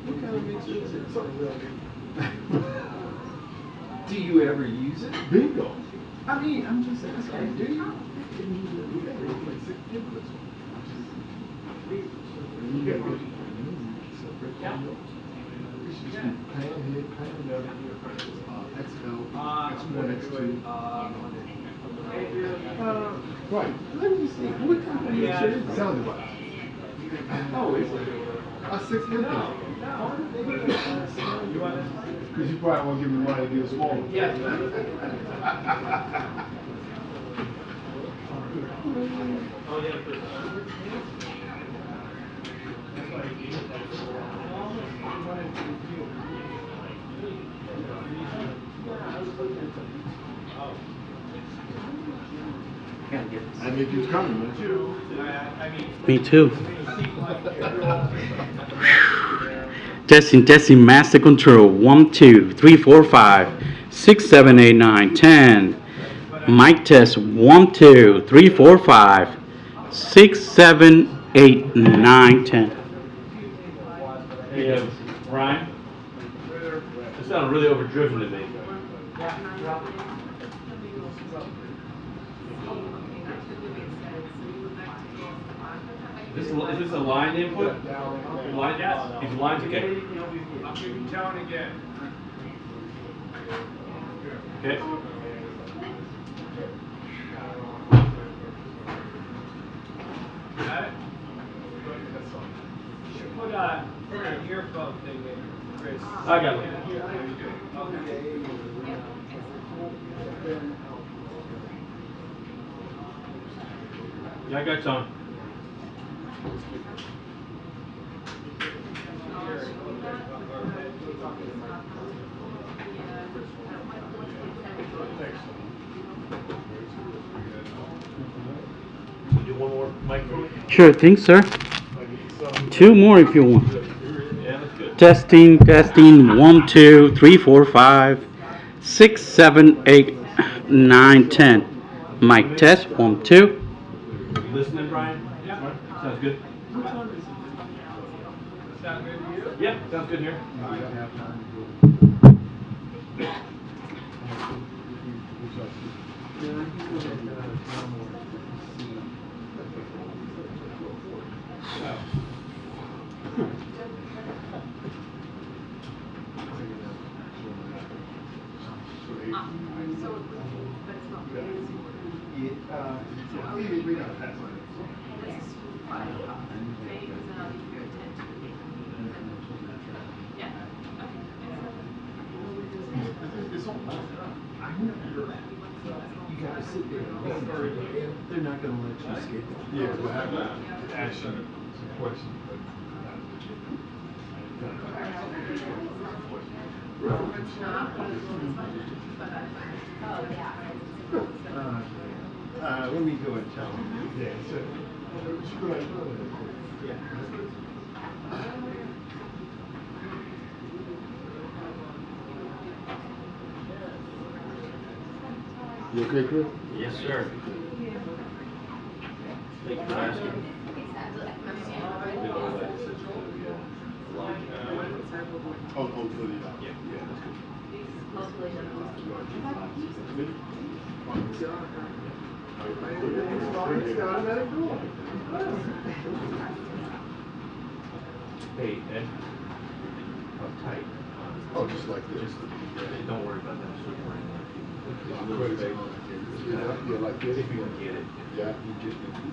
What kind of mix is it? Something real good. Do you ever use it? Bingo. I mean, I'm just asking, do you? We got like 6 inputs. You got to separate them. We should just be pound here, pound there. XL, X1, X2. Right. Let me see. What kind of mixture is it? Sound device. Oh, is it? 6 inputs. Because you probably won't give me money to get a smaller one. Yeah. Oh, yeah. I knew you was coming, man. Me too. Testing, master control. 1, 2, 3, 4, 5, 6, 7, 8, 9, 10. Mic test. 1, 2, 3, 4, 5, 6, 7, 8, 9, 10. Hey, Ryan? That sounded really overdriven to me. Is this a line input? Line? Yes. These lines, okay. I'll give you tone again. Okay. Got it? You should put an earphone thing in, Chris. I got it. Okay. Yeah, I got some. Do one more mic. Sure thing, sir. 2 more if you want. Yeah, that's good. Testing. 1, 2, 3, 4, 5, 6, 7, 8, 9, 10. Mic test. 1, 2. You listening, Brian? Yeah. Sounds good. Sound good to you? Yeah, sounds good here. You got to sit there and listen. They're not going to let you skip it. Yeah, we'll have to ask you some questions. Let me go and tell them. Yeah, so, Yeah. you okay, Chris? Yes, sir. Thank you for asking. Oh, for the, yeah, that's good. Hey, Ed. How tight? Oh, just like this. Don't worry about that. Yeah, like this. If you can get it. Yeah, you just need to do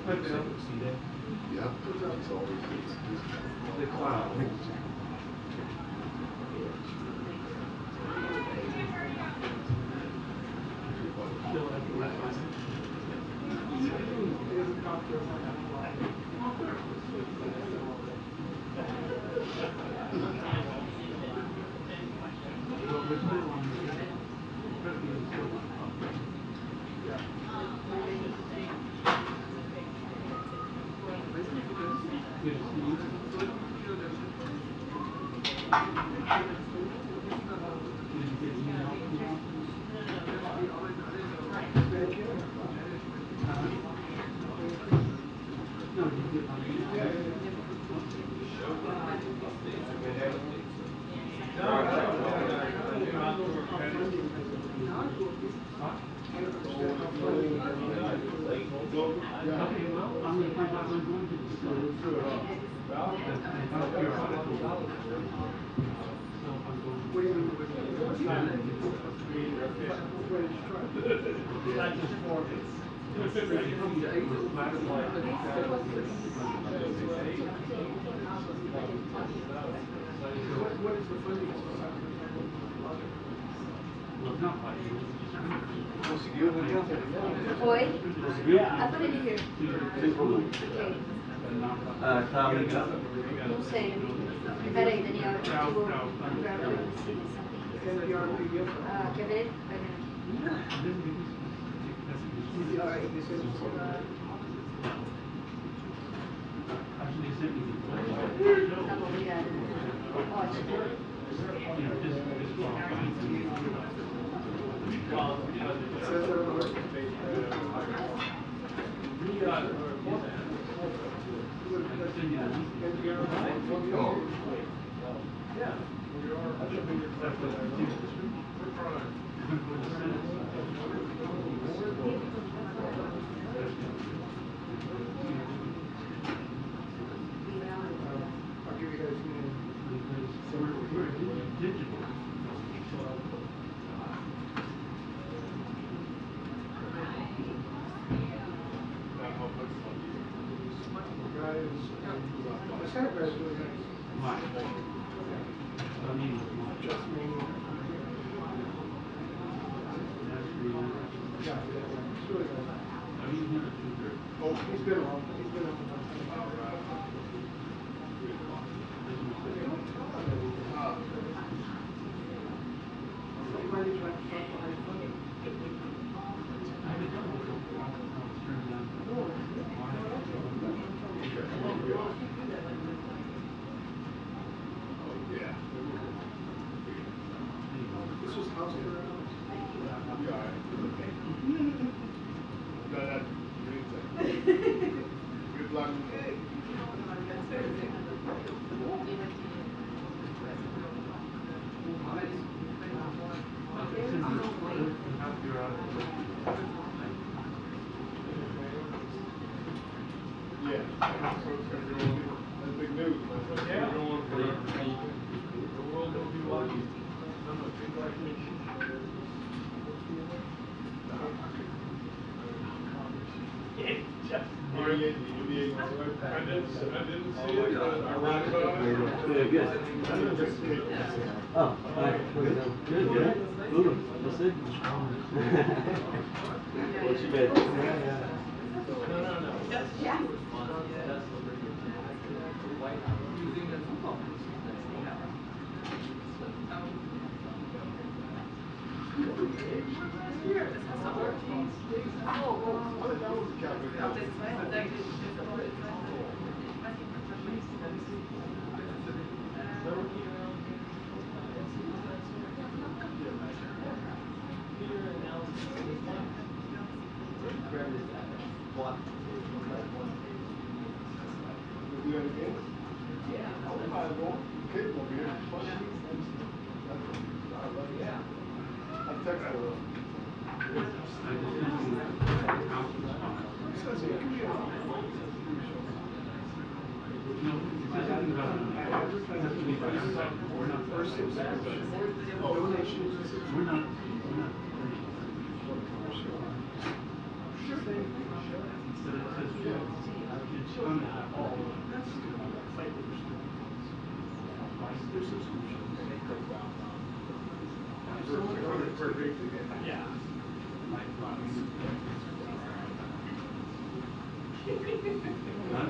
See that? yeah, it's always The cloud. Oi? Ah, tô indo here. Ok. Tá ligado? Não sei. Peraí, Daniel, eu vou grab quer ver? Vai ver. Tá bom, obrigada. Ótimo. Good luck. Yeah. So it's gonna go on. That's big news, man. So it's gonna go on for the world will be watching. I didn't see it, but I read about it. Good, good. Oh, hi. Good, good. Ooh, that's it. What's your bed? Yeah. Do that again? Yeah. I'm probably going. Kid will be here. Yeah. I text her. Yeah.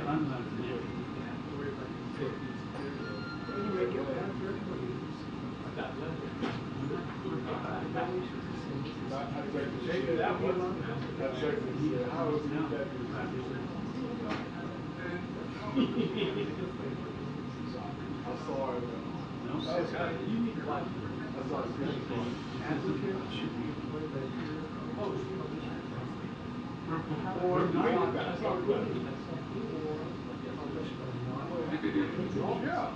I'm not I saw it. You need to watch it. I saw it. Applicant should be employed by your host. Or not. That's not good. Or published by non. Yeah.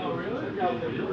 Oh, really? I don't know.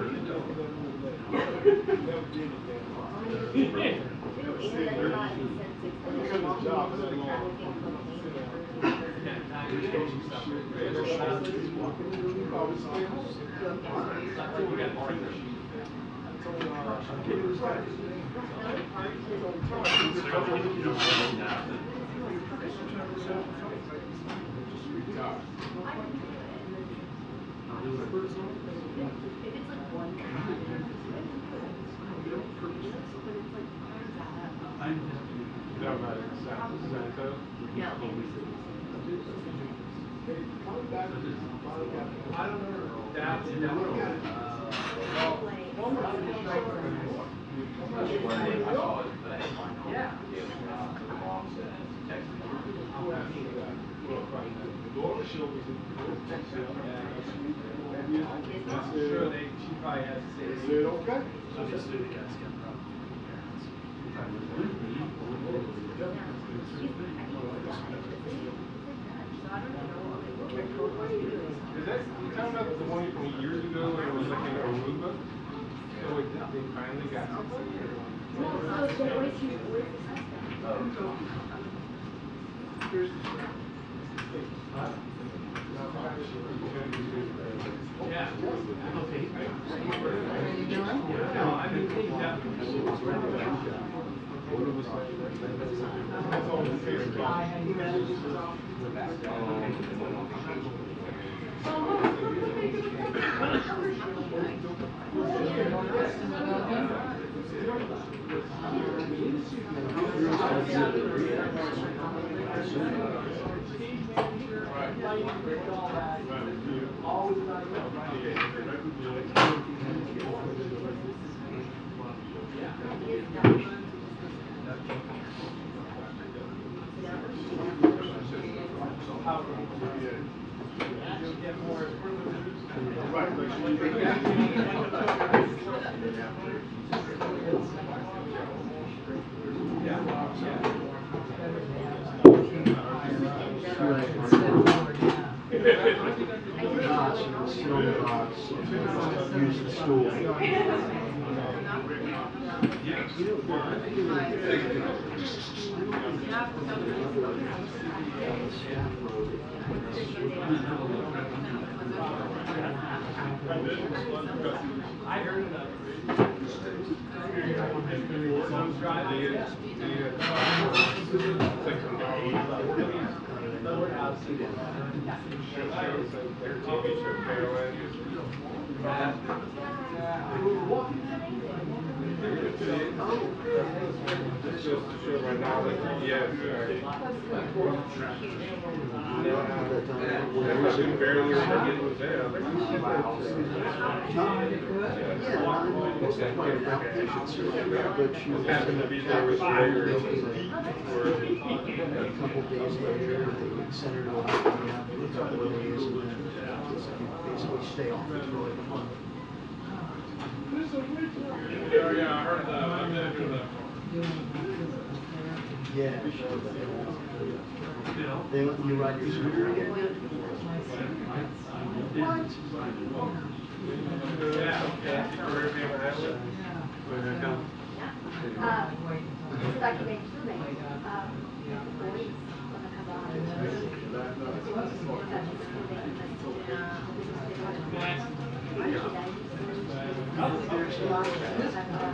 That's sure she probably has to say. Is it okay? Obviously, the guys get probably parents. Is that, you talking about the one from years ago when it was like in Aruba? So they finally got yeah. No, I mean, they Use the stool. I heard enough. Barely was there. But she happened to be there with a couple days later, they sent her to a for a couple of days, and then basically stay off it for like a month. Yeah, I heard that. I've been through that. Yeah. They let you ride your scooter again? Yeah, okay. There's like a,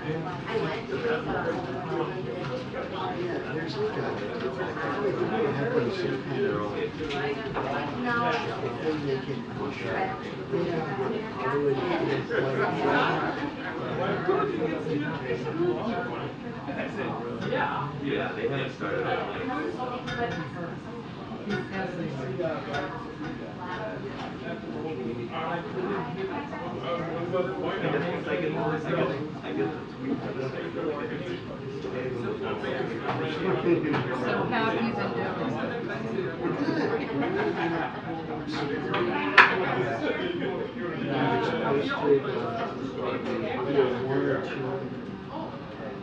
they have like some kind of thing they can push all the way to the Yeah, they had started I get the tweet. So how have you been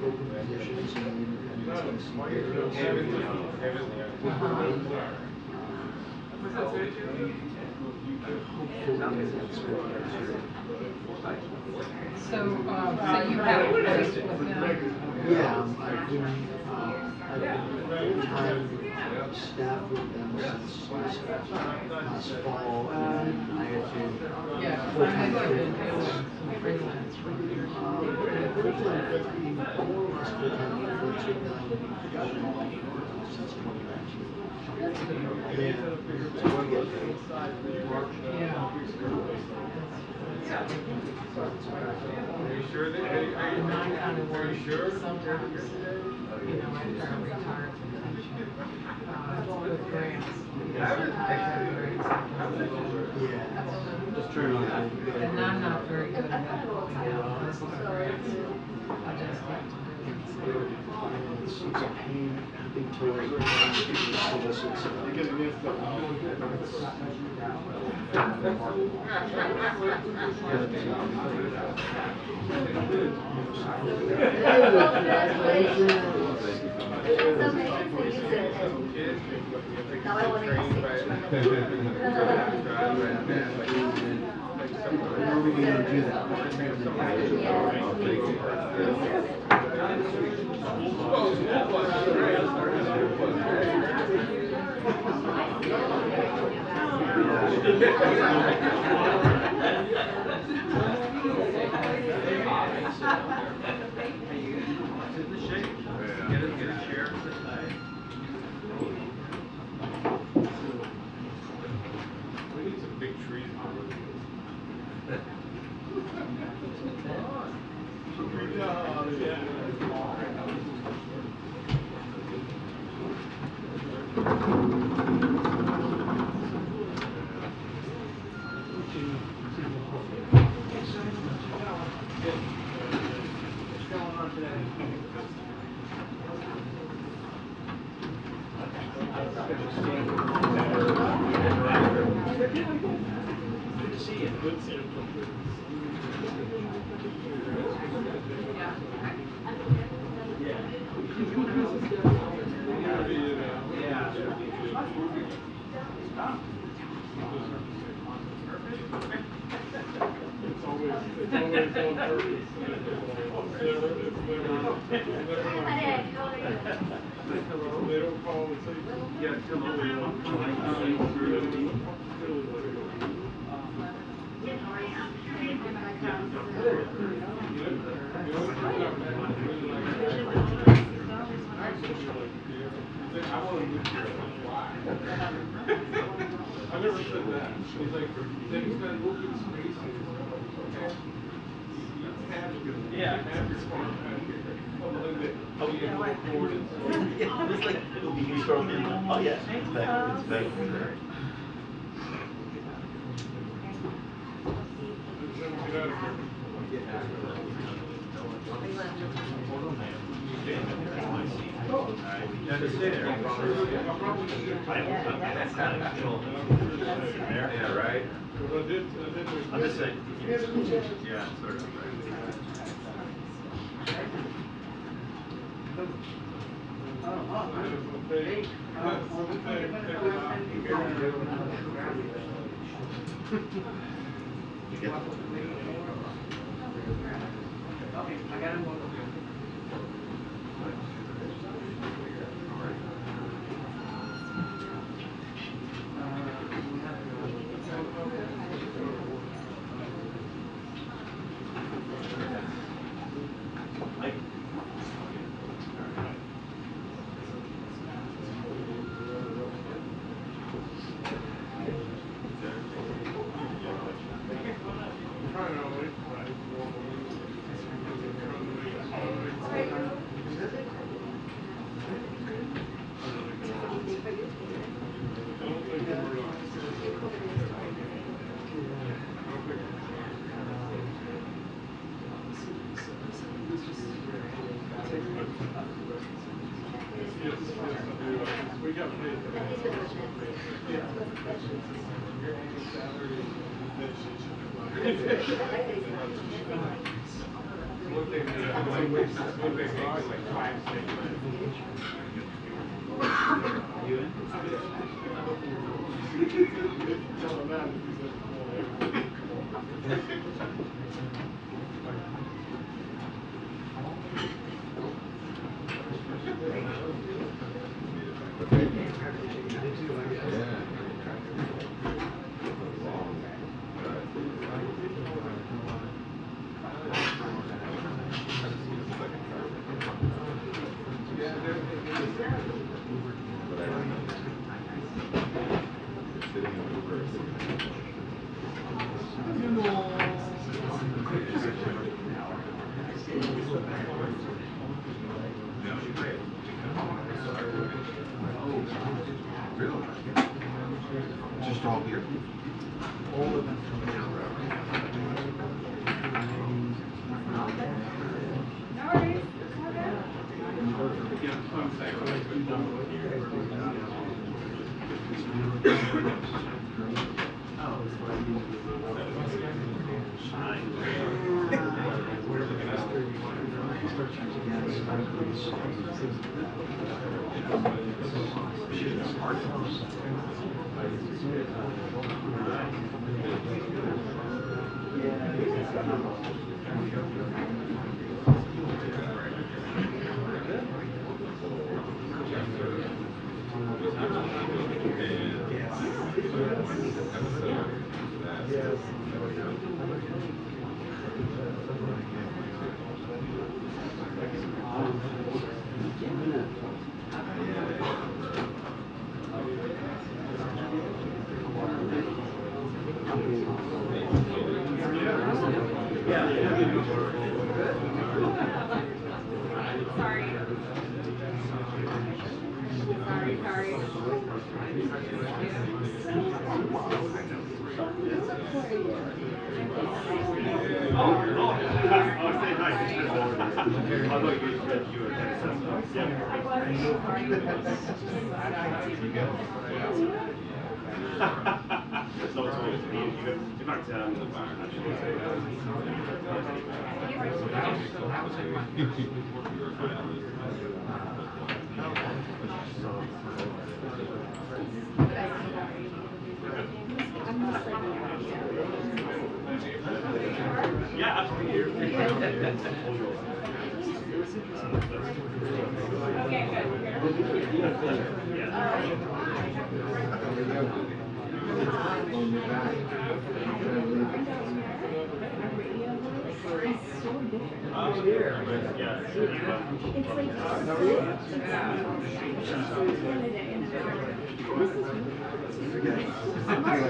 open positions in the independent Tennessee area. Hopefully that's what So you have a place with them? yeah, I've been full-time staff with them since last fall, and I had to Yeah, I full-time know you've been freelance. doing some freelance work. Full-time freelance with them since 2019. Yeah, to get paid. Yeah. Are you sure that, And I kind of worry sometimes, after I retire from teaching, with grants. Sometimes I do grants, sometimes I don't. Just turn on that. And I'm not very good at puzzle grants. I just like to do it. It's a pain, big toy. Solicits. Now I want to use When are we going to do that? we need some big trees. It's always on purpose. They don't call and say, yeah, come on. I want to live here. Why? I never said that. She's like, things got open spaces. Okay. Yeah. Have your farm out here. Oh, you know what? Yeah, it's like it'll be historical. Oh yeah, it's back for sure. Never stay there. Yeah, right. I'm just saying. Yeah, sort of. We got paid. One thing Just all here. All of them.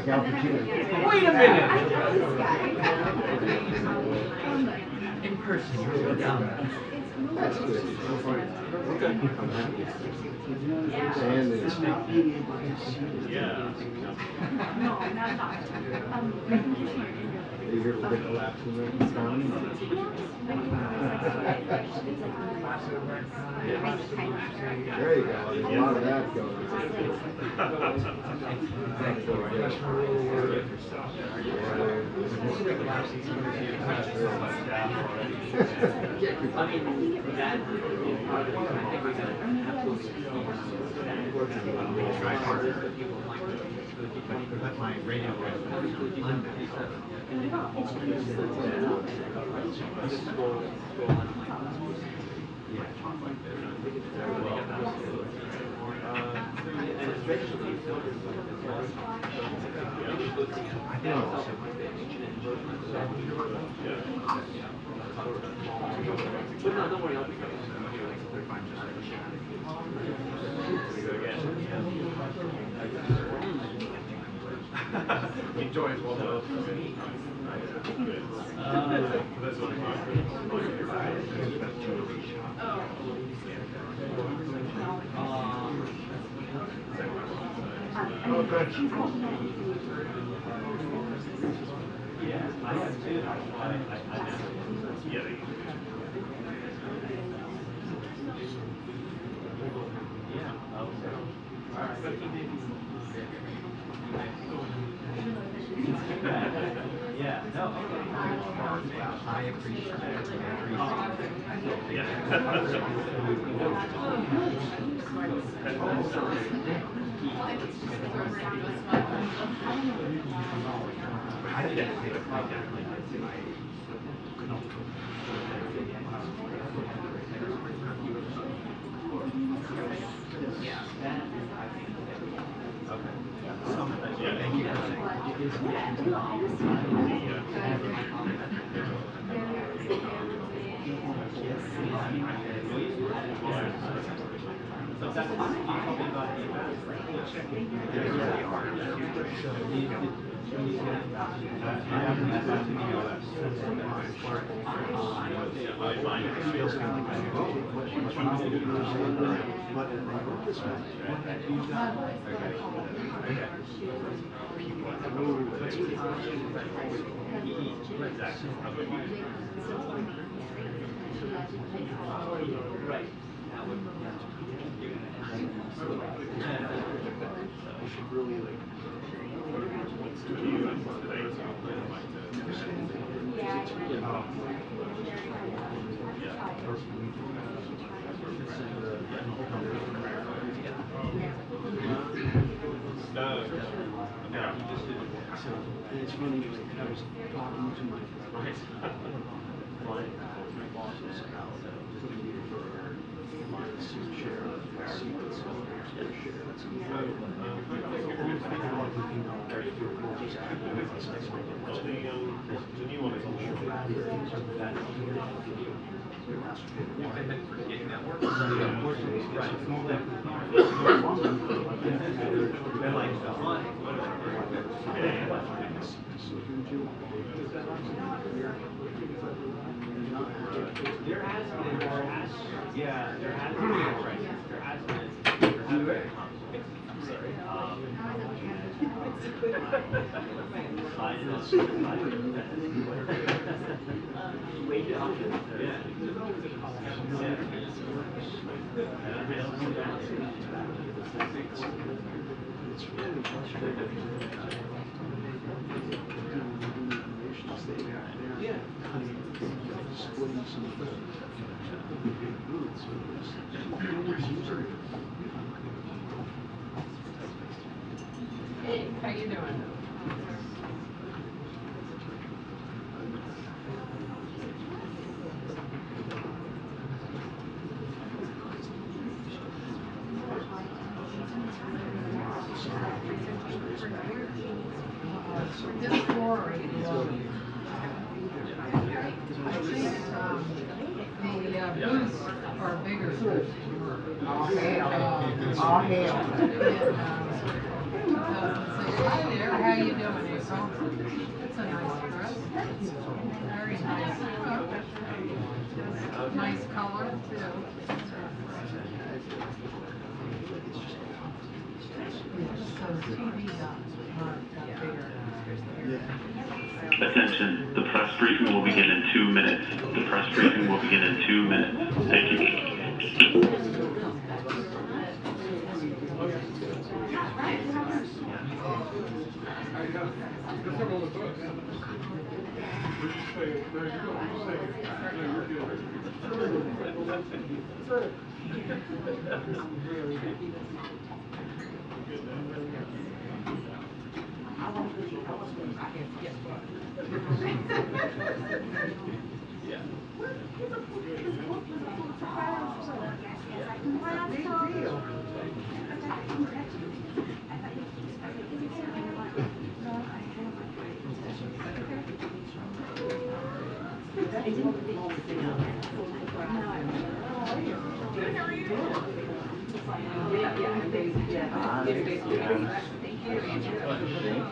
Wait a minute! In person, you're really down there. That's good. I'm happy. And it's you hear the big collapse in the economy? There you go. There's a lot of that going Enjoy as well, though. I appreciate it. It's funny, I was talking to my bosses about putting together my share of secrets The new one is a It's really frustrating. Yeah. Splitting some boots. Hey, how you doing? This floor is the booths are bigger. All hail. All hail. Hi there, how you doing, April? That's a nice dress. Very nice. Nice color, too. So TV got bigger. Attention, the press briefing will begin in 2 minutes. The press briefing will begin in 2 minutes. Thank you. Thank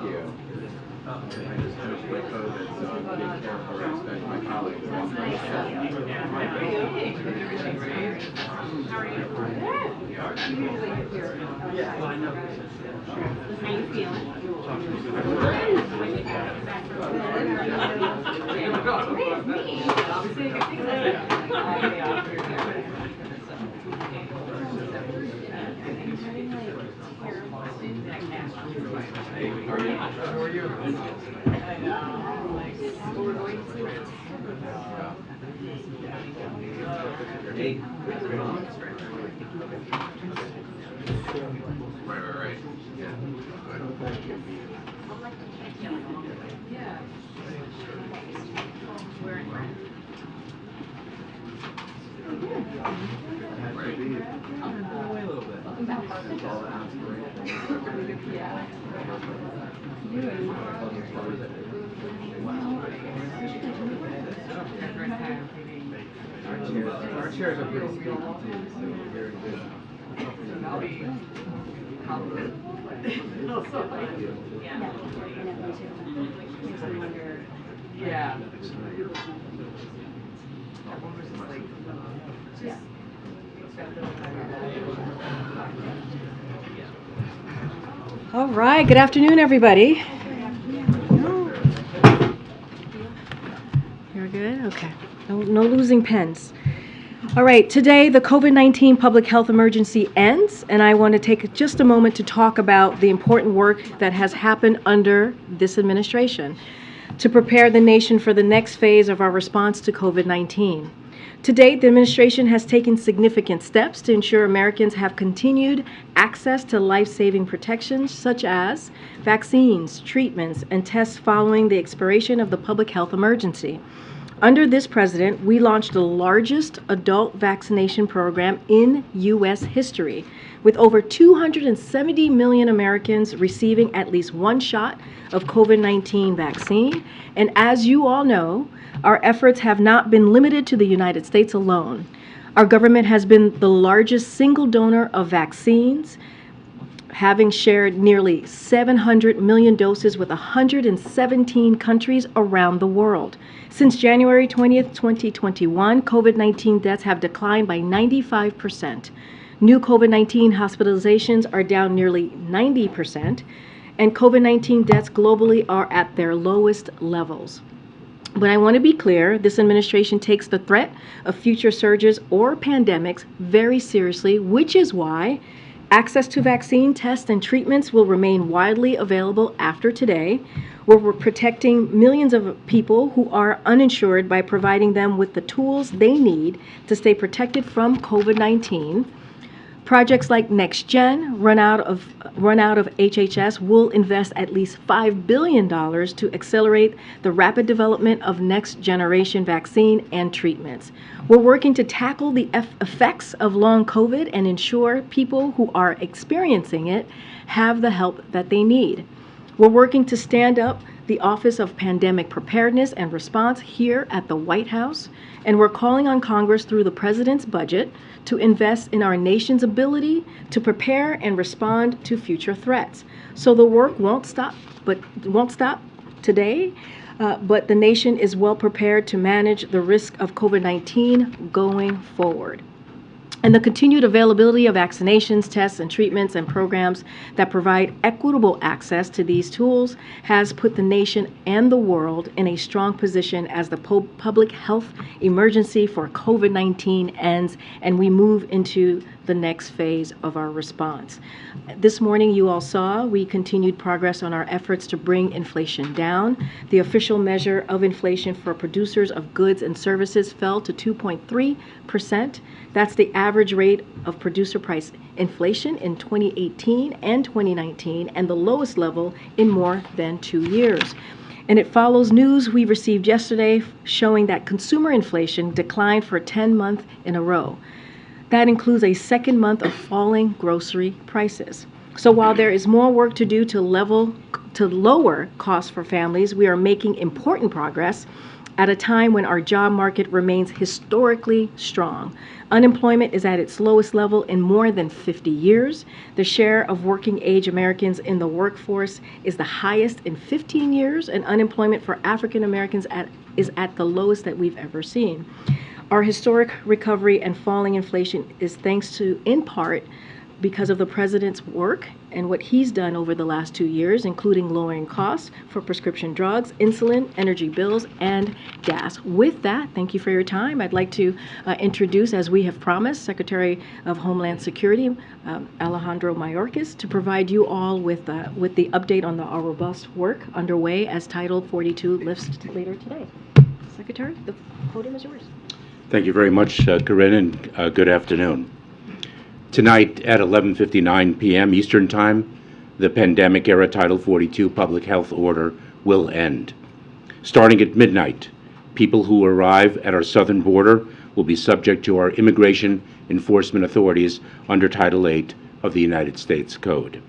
you. I just finished my COVID, so I'm being careful to respect my colleagues. How are you? Yeah, well, I know. How you feeling? How are you? We're going to Right. Yeah. Away a little bit. It's all the aspiration. Our chairs are pretty squeaky too, so very good. Yeah. All right, good afternoon, everybody. You're good? Okay. No losing pens. All right, today the COVID-19 public health emergency ends, and I want to take just a moment to talk about the important work that has happened under this administration to prepare the nation for the next phase of our response to COVID-19. To date, the administration has taken significant steps to ensure Americans have continued access to life-saving protections such as vaccines, treatments, and tests following the expiration of the public health emergency. Under this president, we launched the largest adult vaccination program in U.S. history, with over 270 million Americans receiving at least one shot of COVID-19 vaccine. And as you all know, our efforts have not been limited to the United States alone. Our government has been the largest single donor of vaccines, having shared nearly 700 million doses with 117 countries around the world. Since January 20th, 2021, COVID-19 deaths have declined by 95%. New COVID-19 hospitalizations are down nearly 90%, and COVID-19 deaths globally are at their lowest levels. But I want to be clear, this administration takes the threat of future surges or pandemics very seriously, which is why access to vaccine, tests, and treatments will remain widely available after today, where we're protecting millions of people who are uninsured by providing them with the tools they need to stay protected from COVID-19. Projects like NextGen, run out of HHS, will invest at least $5 billion to accelerate the rapid development of next-generation vaccine and treatments. We're working to tackle the effects of long COVID and ensure people who are experiencing it have the help that they need. We're working to stand up the Office of Pandemic Preparedness and Response here at the White House, and we're calling on Congress through the President's budget to invest in our nation's ability to prepare and respond to future threats. So the work won't stop today, but the nation is well prepared to manage the risk of COVID-19 going forward. And the continued availability of vaccinations, tests, and treatments and programs that provide equitable access to these tools has put the nation and the world in a strong position as the public health emergency for COVID-19 ends and we move into the next phase of our response. This morning, you all saw we continued progress on our efforts to bring inflation down. The official measure of inflation for producers of goods and services fell to 2.3%. That's the average rate of producer price inflation in 2018 and 2019, and the lowest level in more than 2 years. And it follows news we received yesterday showing that consumer inflation declined for 10 months in a row. That includes a second month of falling grocery prices. So while there is more work to do to lower costs for families, we are making important progress at a time when our job market remains historically strong. Unemployment is at its lowest level in more than 50 years. The share of working age Americans in the workforce is the highest in 15 years, and unemployment for African Americans is at the lowest that we've ever seen. Our historic recovery and falling inflation is thanks to, in part, because of the president's work and what he's done over the last 2 years, including lowering costs for prescription drugs, insulin, energy bills, and gas. With that, thank you for your time. I'd like to introduce, as we have promised, Secretary of Homeland Security, Alejandro Mayorkas, to provide you all with the update on our robust work underway as Title 42 lifts later today. Secretary, the podium is yours. Thank you very much, Corinne, and good afternoon. Tonight at 11:59 p.m. Eastern Time, the pandemic-era Title 42 public health order will end. Starting at midnight, people who arrive at our southern border will be subject to our immigration enforcement authorities under Title 8 of the United States Code.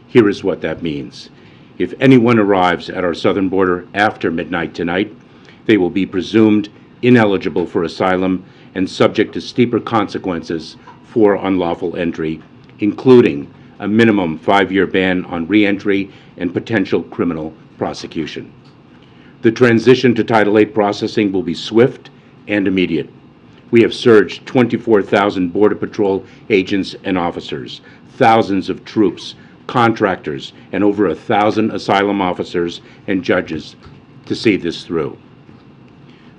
Here is what that means. If anyone arrives at our southern border after midnight tonight, they will be presumed ineligible for asylum and subject to steeper consequences for unlawful entry, including a minimum 5-year ban on re-entry and potential criminal prosecution. The transition to Title 8 processing will be swift and immediate. We have surged 24,000 Border Patrol agents and officers, thousands of troops, contractors, and over 1,000 asylum officers and judges to see this through.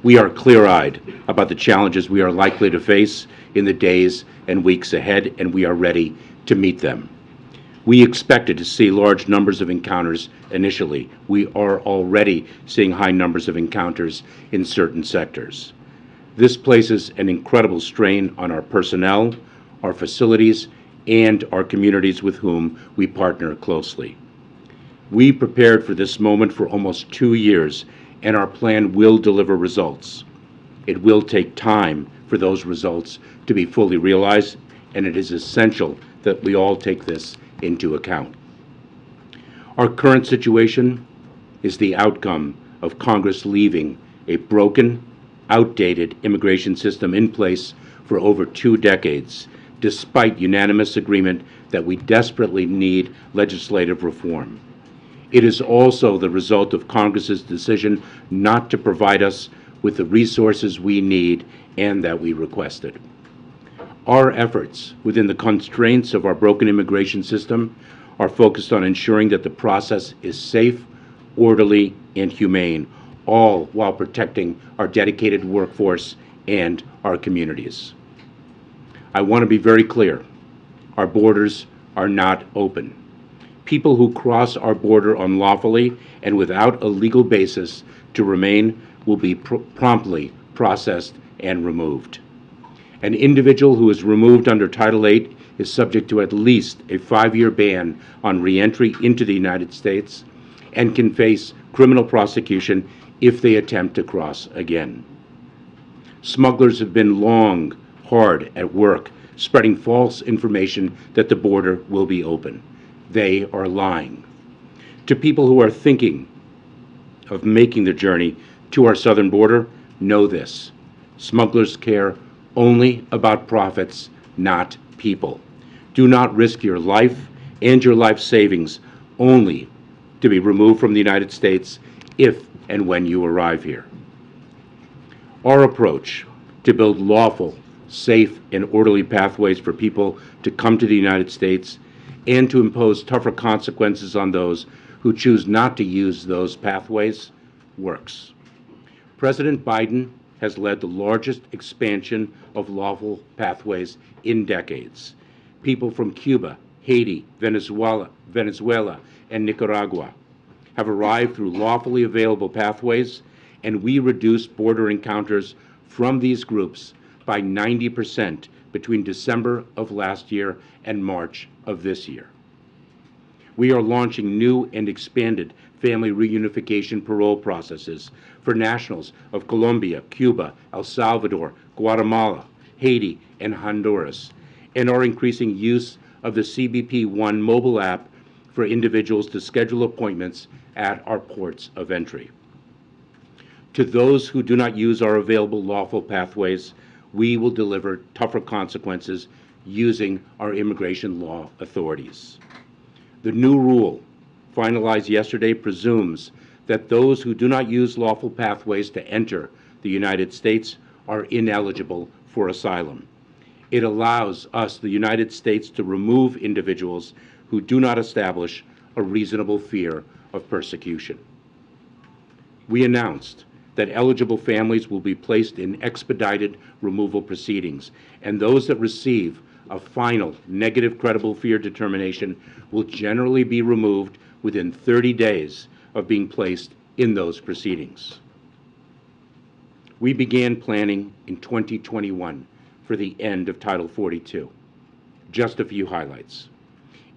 We are clear-eyed about the challenges we are likely to face in the days and weeks ahead, and we are ready to meet them. We expected to see large numbers of encounters initially. We are already seeing high numbers of encounters in certain sectors. This places an incredible strain on our personnel, our facilities, and our communities with whom we partner closely. We prepared for this moment for almost 2 years, and our plan will deliver results. It will take time for those results to be fully realized, and it is essential that we all take this into account. Our current situation is the outcome of Congress leaving a broken, outdated immigration system in place for over 2 decades, despite unanimous agreement that we desperately need legislative reform. It is also the result of Congress's decision not to provide us with the resources we need and that we requested. Our efforts within the constraints of our broken immigration system are focused on ensuring that the process is safe, orderly, and humane, all while protecting our dedicated workforce and our communities. I want to be very clear. Our borders are not open. People who cross our border unlawfully and without a legal basis to remain will be promptly processed and removed. An individual who is removed under Title 8 is subject to at least a 5-year ban on re-entry into the United States and can face criminal prosecution if they attempt to cross again. Smugglers have been long, hard at work spreading false information that the border will be open. They are lying. To people who are thinking of making the journey to our southern border, know this. Smugglers care only about profits, not people. Do not risk your life and your life savings only to be removed from the United States if and when you arrive here. Our approach to build lawful, safe, and orderly pathways for people to come to the United States and to impose tougher consequences on those who choose not to use those pathways works. President Biden has led the largest expansion of lawful pathways in decades. People from Cuba, Haiti, Venezuela, and Nicaragua have arrived through lawfully available pathways, and we reduced border encounters from these groups by 90% between December of last year and March of this year. We are launching new and expanded family reunification parole processes for nationals of Colombia, Cuba, El Salvador, Guatemala, Haiti, and Honduras, and are increasing use of the CBP One mobile app for individuals to schedule appointments at our ports of entry. To those who do not use our available lawful pathways, we will deliver tougher consequences using our immigration law authorities. The new rule, finalized yesterday, presumes that those who do not use lawful pathways to enter the United States are ineligible for asylum. It allows us, the United States, to remove individuals who do not establish a reasonable fear of persecution. We announced that eligible families will be placed in expedited removal proceedings, and those that receive a final negative credible fear determination will generally be removed within 30 days of being placed in those proceedings. We began planning in 2021 for the end of Title 42. Just a few highlights.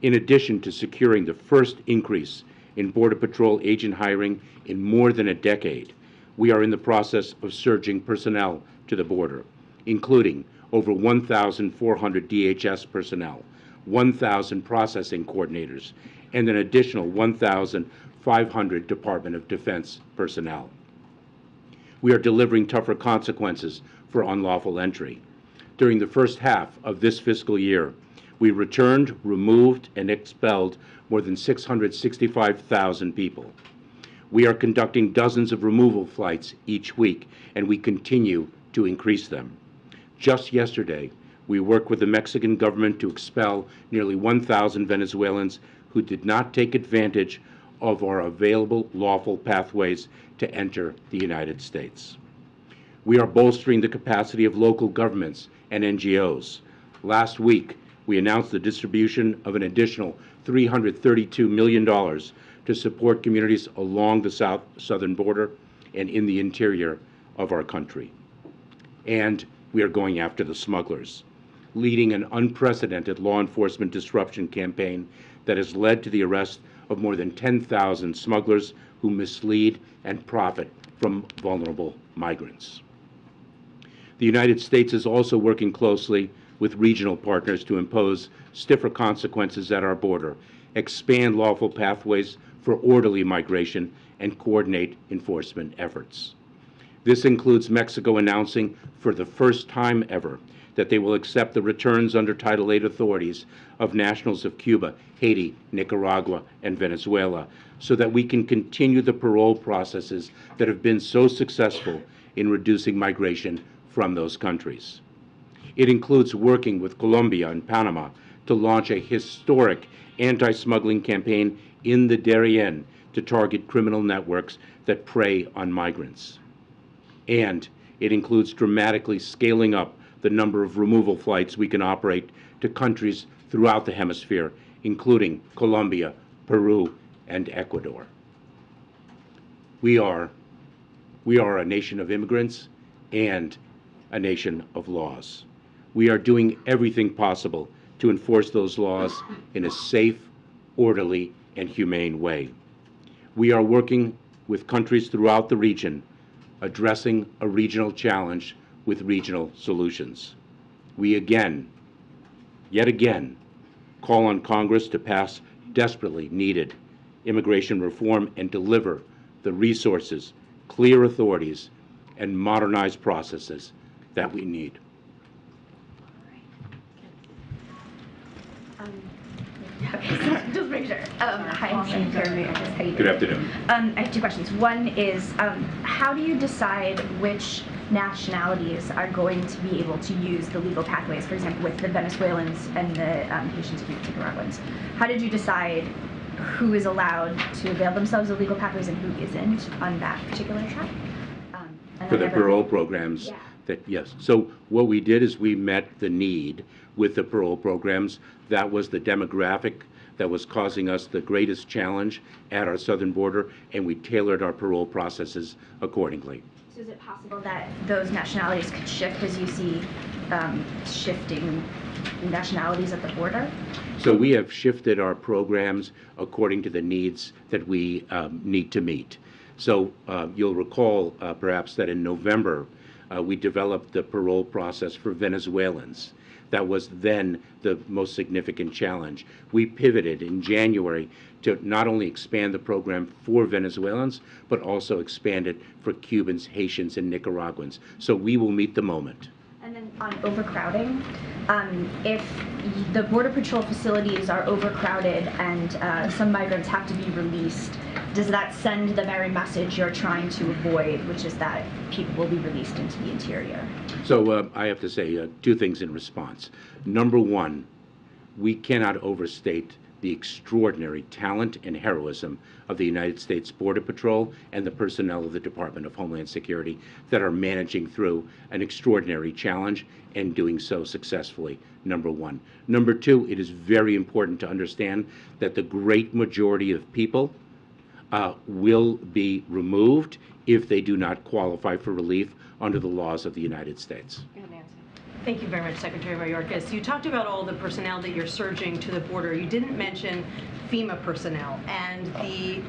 In addition to securing the first increase in Border Patrol agent hiring in more than a decade, we are in the process of surging personnel to the border, including over 1,400 DHS personnel, 1,000 processing coordinators, and an additional 1,500 Department of Defense personnel. We are delivering tougher consequences for unlawful entry. During the first half of this fiscal year, we returned, removed, and expelled more than 665,000 people. We are conducting dozens of removal flights each week, and we continue to increase them. Just yesterday, we worked with the Mexican government to expel nearly 1,000 Venezuelans who did not take advantage of our available lawful pathways to enter the United States. We are bolstering the capacity of local governments and NGOs. Last week, we announced the distribution of an additional $332 million to support communities along the southern border and in the interior of our country. And we are going after the smugglers, leading an unprecedented law enforcement disruption campaign that has led to the arrest of more than 10,000 smugglers who mislead and profit from vulnerable migrants. The United States is also working closely with regional partners to impose stiffer consequences at our border, expand lawful pathways for orderly migration, and coordinate enforcement efforts. This includes Mexico announcing for the first time ever that they will accept the returns under Title VIII authorities of nationals of Cuba, Haiti, Nicaragua, and Venezuela, so that we can continue the parole processes that have been so successful in reducing migration from those countries. It includes working with Colombia and Panama to launch a historic anti-smuggling campaign in the Darien to target criminal networks that prey on migrants. And it includes dramatically scaling up the number of removal flights we can operate to countries throughout the hemisphere, including Colombia, Peru, and Ecuador. We are a nation of immigrants and a nation of laws. We are doing everything possible to enforce those laws in a safe, orderly, and humane way. We are working with countries throughout the region, addressing a regional challenge with regional solutions. We yet again, call on Congress to pass desperately needed immigration reform and deliver the resources, clear authorities, and modernized processes that we need. Okay, so just make sure. Hi, I'm Jean-Pierre. How you doing? Good afternoon. I have two questions. One is, how do you decide which nationalities are going to be able to use the legal pathways, for example, with the Venezuelans and the Haitians and Nicaraguans? How did you decide who is allowed to avail themselves of legal pathways and who isn't on that particular track? For the parole programs? Yeah. Yes. So what we did is we met the need with the parole programs. That was the demographic that was causing us the greatest challenge at our southern border, and we tailored our parole processes accordingly. So is it possible that those nationalities could shift as you see shifting nationalities at the border? So we have shifted our programs according to the needs that we need to meet. So you'll recall perhaps that in November we developed the parole process for Venezuelans. That was then the most significant challenge. We pivoted in January to not only expand the program for Venezuelans, but also expand it for Cubans, Haitians, and Nicaraguans. So we will meet the moment. And then on overcrowding, if the Border Patrol facilities are overcrowded and some migrants have to be released, does that send the very message you're trying to avoid, which is that people will be released into the interior? So I have to say two things in response. Number one, we cannot overstate the extraordinary talent and heroism of the United States Border Patrol and the personnel of the Department of Homeland Security that are managing through an extraordinary challenge and doing so successfully, number one. Number two, it is very important to understand that the great majority of people will be removed if they do not qualify for relief under the laws of the United States. Thank you very much, Secretary Mayorkas. You talked about all the personnel that you're surging to the border. You didn't mention FEMA personnel, and the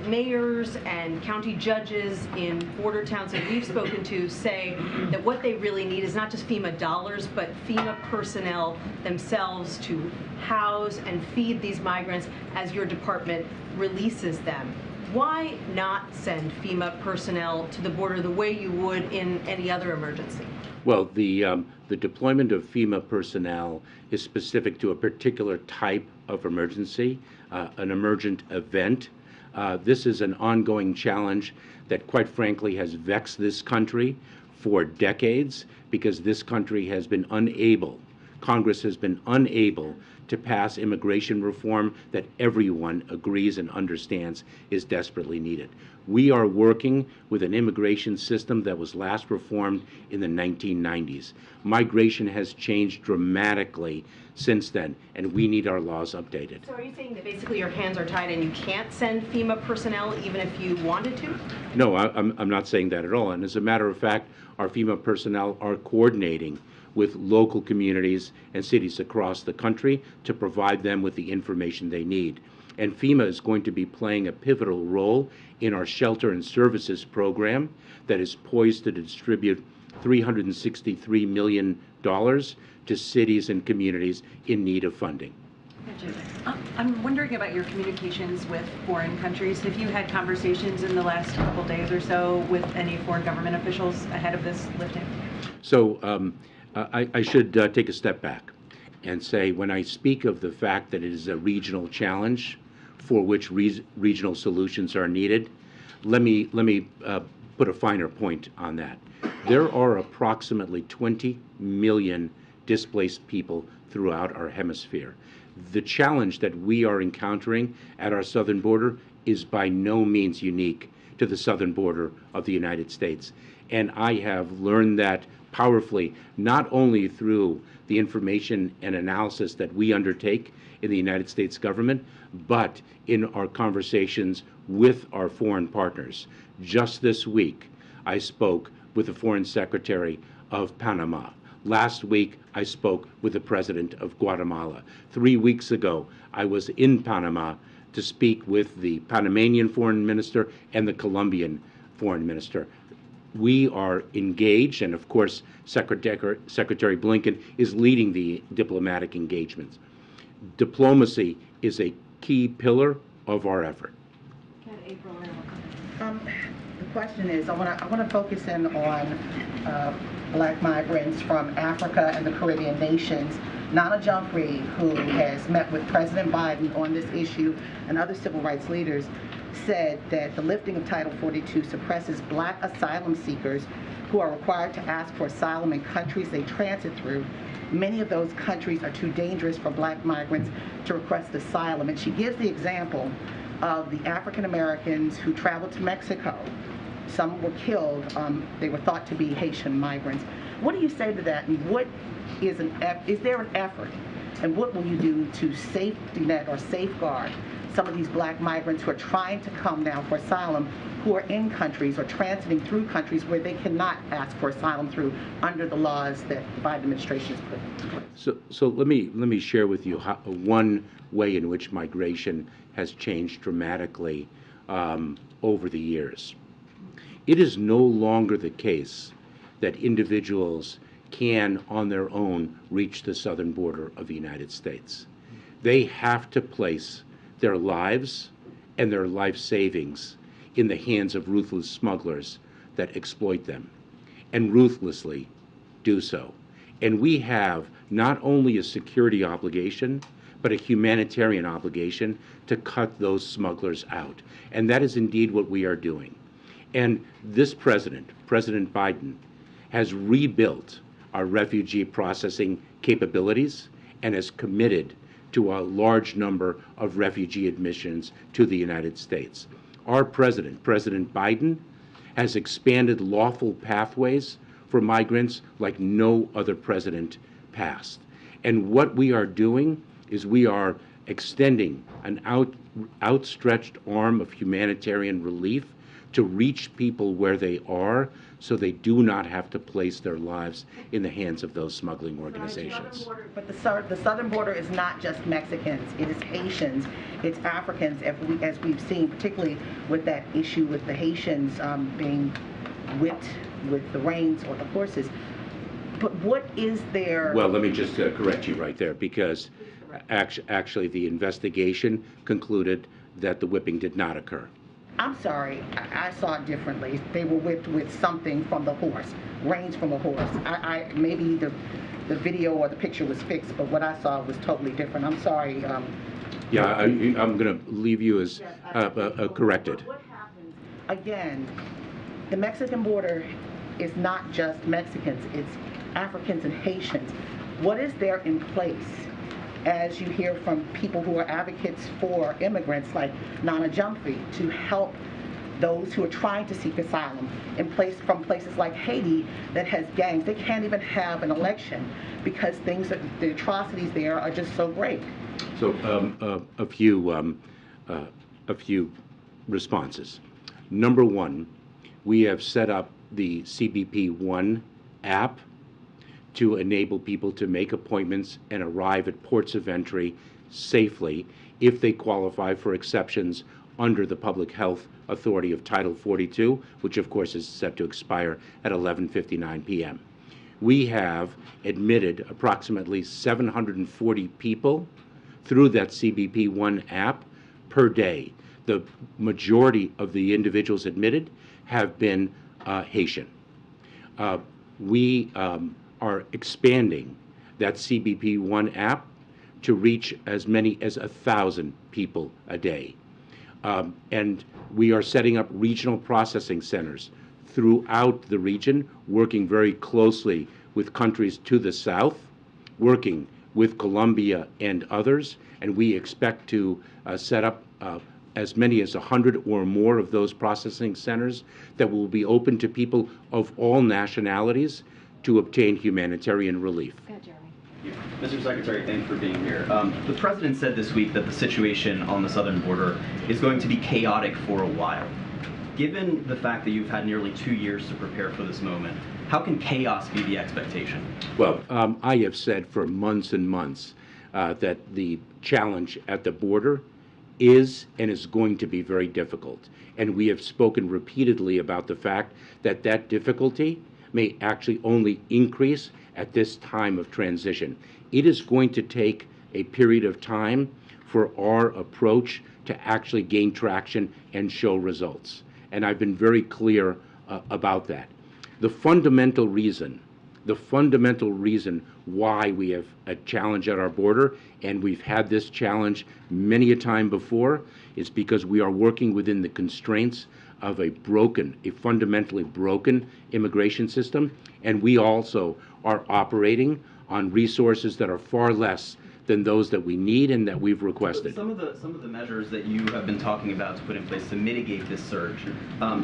mayors and county judges in border towns that we've spoken to say that what they really need is not just FEMA dollars, but FEMA personnel themselves to house and feed these migrants as your department releases them. Why not send FEMA personnel to the border the way you would in any other emergency? Well, the deployment of FEMA personnel is specific to a particular type of emergency, an emergent event. This is an ongoing challenge that, quite frankly, has vexed this country for decades because this country has been unable, Congress has been unable to pass immigration reform that everyone agrees and understands is desperately needed. We are working with an immigration system that was last reformed in the 1990s. Migration has changed dramatically since then, and we need our laws updated. So are you saying that basically your hands are tied and you can't send FEMA personnel even if you wanted to? No, I'm not saying that at all. And as a matter of fact, our FEMA personnel are coordinating with local communities and cities across the country to provide them with the information they need. And FEMA is going to be playing a pivotal role in our shelter and services program that is poised to distribute $363 million to cities and communities in need of funding. I'm wondering about your communications with foreign countries. Have you had conversations in the last couple days or so with any foreign government officials ahead of this lifting? So I should take a step back and say, when I speak of the fact that it is a regional challenge for which regional solutions are needed, let me put a finer point on that. There are approximately 20 million displaced people throughout our hemisphere. The challenge that we are encountering at our southern border is by no means unique to the southern border of the United States. And I have learned that powerfully, not only through the information and analysis that we undertake in the United States government, but in our conversations with our foreign partners. Just this week, I spoke with the Foreign Secretary of Panama. Last week, I spoke with the President of Guatemala. 3 weeks ago, I was in Panama to speak with the Panamanian Foreign Minister and the Colombian Foreign Minister. We are engaged, and of course, Secretary Blinken is leading the diplomatic engagements. Diplomacy is a key pillar of our effort. The question is, I want to focus in on black migrants from Africa and the Caribbean nations. Nana Jumfrey, who has met with President Biden on this issue and other civil rights leaders, said that the lifting of Title 42 suppresses black asylum seekers who are required to ask for asylum in countries they transit through. Many of those countries are too dangerous for black migrants to request asylum. And she gives the example of the African Americans who traveled to Mexico. Some were killed. They were thought to be Haitian migrants. What do you say to that? And what is there an effort? And what will you do to safety net or safeguard some of these black migrants who are trying to come now for asylum, who are in countries or transiting through countries where they cannot ask for asylum through under the laws that the Biden administration has put in place? So let me share with you one way in which migration has changed dramatically over the years. It is no longer the case that individuals can, on their own, reach the southern border of the United States. They have to place their lives and their life savings in the hands of ruthless smugglers that exploit them and ruthlessly do so. And we have not only a security obligation, but a humanitarian obligation to cut those smugglers out. And that is indeed what we are doing. And this President Biden, has rebuilt our refugee processing capabilities and has committed to a large number of refugee admissions to the United States. Our President Biden, has expanded lawful pathways for migrants like no other president past. And what we are doing is we are extending an outstretched arm of humanitarian relief to reach people where they are so they do not have to place their lives in the hands of those smuggling organizations. But the southern border is not just Mexicans, it is Haitians, it's Africans, as we've seen, particularly with that issue with the Haitians being whipped with the reins or the horses. But what is there? Well, let me just correct you right there, because actually the investigation concluded that the whipping did not occur. I'm sorry, I saw it differently. They were whipped with something from the horse, reins from a horse. Maybe the video or the picture was fixed, but what I saw was totally different. I'm sorry. Yeah, I'm going to leave you as corrected. What happens, again, the Mexican border is not just Mexicans, it's Africans and Haitians. What is there in place, as you hear from people who are advocates for immigrants like Nana Jumphrey, to help those who are trying to seek asylum from places like Haiti that has gangs? They can't even have an election because the atrocities there are just so great. So a few responses. Number one, we have set up the CBP One app to enable people to make appointments and arrive at ports of entry safely if they qualify for exceptions under the Public Health Authority of Title 42, which of course is set to expire at 11:59 p.m. We have admitted approximately 740 people through that CBP One app per day. The majority of the individuals admitted have been Haitian. We are expanding that CBP One app to reach as many as 1,000 people a day. And we are setting up regional processing centers throughout the region, working very closely with countries to the south, working with Colombia and others, and we expect to set up as many as 100 or more of those processing centers that will be open to people of all nationalities to obtain humanitarian relief. Mr. Secretary, thanks for being here. The President said this week that the situation on the southern border is going to be chaotic for a while. Given the fact that you've had nearly 2 years to prepare for this moment, how can chaos be the expectation? Well, I have said for months and months that the challenge at the border is and is going to be very difficult. And we have spoken repeatedly about the fact that that difficulty may actually only increase at this time of transition. It is going to take a period of time for our approach to actually gain traction and show results. And I've been very clear about that. The fundamental reason why we have a challenge at our border, and we've had this challenge many a time before, is because we are working within the constraints of a fundamentally broken immigration system, and we also are operating on resources that are far less than those that we need and that we've requested. Some of the measures that you have been talking about to put in place to mitigate this surge,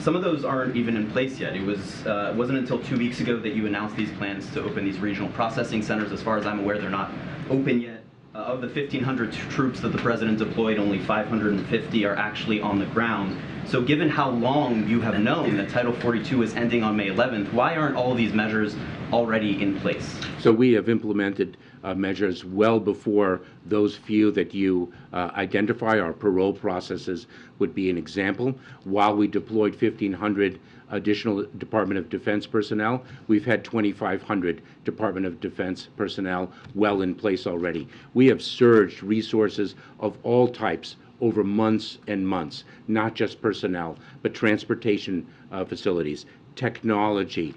some of those aren't even in place yet. It wasn't until 2 weeks ago that you announced these plans to open these regional processing centers. As far as I'm aware, they're not open yet. Of the 1,500 troops that the President deployed, only 550 are actually on the ground. So given how long you have known that Title 42 is ending on May 11th, why aren't all of these measures already in place? So we have implemented measures well before those few that you identify. Our parole processes would be an example. While we deployed 1,500 additional Department of Defense personnel, we've had 2,500 Department of Defense personnel well in place already. We have surged resources of all types over months and months, not just personnel, but transportation facilities, technology,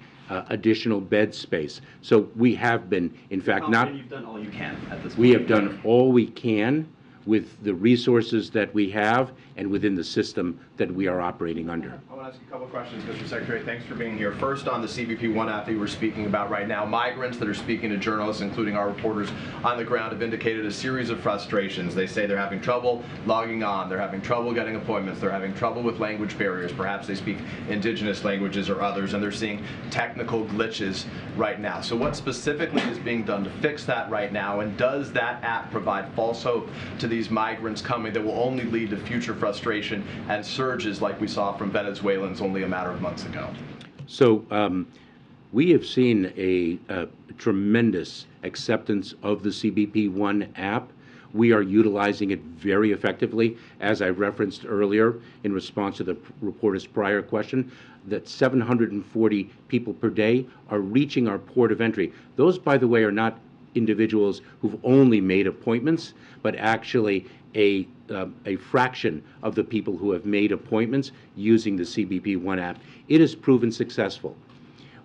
additional bed space. So we have been, in fact, you've done all you can at this point. We have done all we can with the resources that we have and within the system that we are operating under. I want to ask you a couple of questions, Mr. Secretary. Thanks for being here. First, on the CBP One app that you were speaking about right now, migrants that are speaking to journalists, including our reporters on the ground, have indicated a series of frustrations. They say they're having trouble logging on, they're having trouble getting appointments, they're having trouble with language barriers. Perhaps they speak indigenous languages or others, and they're seeing technical glitches right now. So what specifically is being done to fix that right now, and does that app provide false hope to these migrants coming that will only lead to future frustration and surges like we saw from Venezuelans only a matter of months ago? So we have seen a tremendous acceptance of the CBP One app. We are utilizing it very effectively, as I referenced earlier in response to the reporter's prior question, that 740 people per day are reaching our port of entry. Those, by the way, are not individuals who've only made appointments, but actually a fraction of the people who have made appointments using the CBP One app. It has proven successful.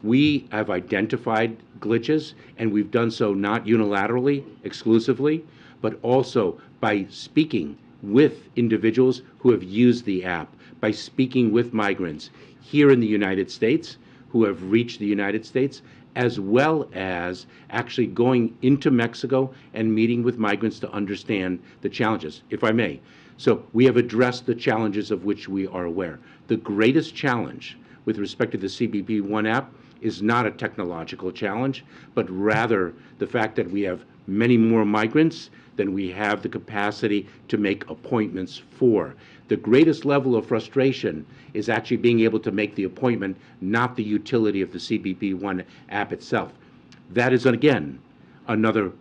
We have identified glitches, and we've done so not unilaterally, exclusively, but also by speaking with individuals who have used the app, by speaking with migrants here in the United States who have reached the United States, as well as actually going into Mexico and meeting with migrants to understand the challenges, if I may. So we have addressed the challenges of which we are aware. The greatest challenge with respect to the CBP One app is not a technological challenge, but rather the fact that we have many more migrants than we have the capacity to make appointments for. The greatest level of frustration is actually being able to make the appointment, not the utility of the CBP One app itself. That is, again, another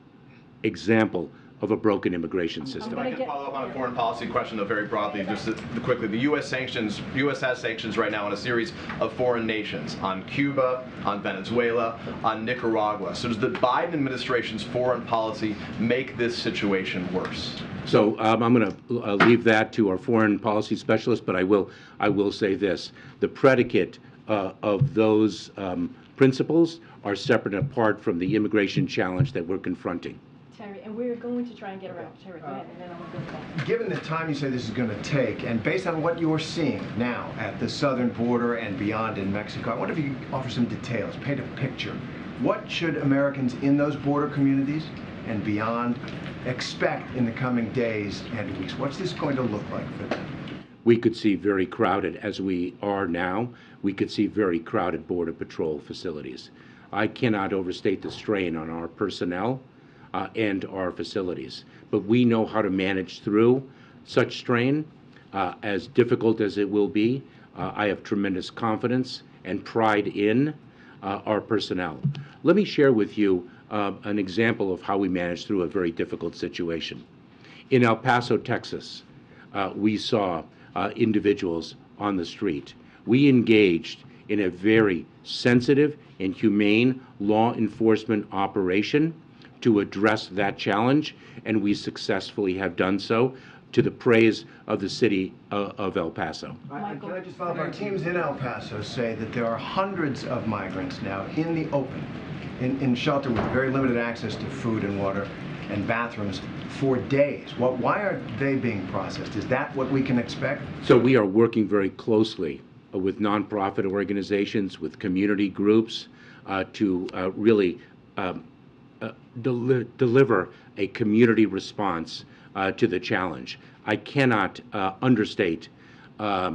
example of a broken immigration system. I can follow up on a foreign policy question, though, very broadly, just quickly. The U.S. has sanctions right now on a series of foreign nations, on Cuba, on Venezuela, on Nicaragua. So does the Biden administration's foreign policy make this situation worse? So I'm going to leave that to our foreign policy specialist, but I will say this: the predicate of those principles are separate and apart from the immigration challenge that we're confronting. Terry, and we're going to try and get around Terry. Go ahead, and then I'll go back. Given the time you say this is going to take, and based on what you're seeing now at the southern border and beyond in Mexico, I wonder if you could offer some details, paint a picture. What should Americans in those border communities and beyond expect in the coming days and weeks? What's this going to look like for them? We could see very crowded, as we are now, we could see very crowded Border Patrol facilities. I cannot overstate the strain on our personnel and our facilities. But we know how to manage through such strain, as difficult as it will be. I have tremendous confidence and pride in our personnel. Let me share with you an example of how we managed through a very difficult situation. In El Paso, Texas, we saw individuals on the street. We engaged in a very sensitive and humane law enforcement operation to address that challenge, and we successfully have done so, to the praise of the city of El Paso. Can I just follow up? Our teams in El Paso say that there are hundreds of migrants now in the open, in shelter with very limited access to food and water and bathrooms for days. Why are they being processed? Is that what we can expect? So we are working very closely with nonprofit organizations, with community groups, to really deliver a community response to the challenge. I cannot overstate how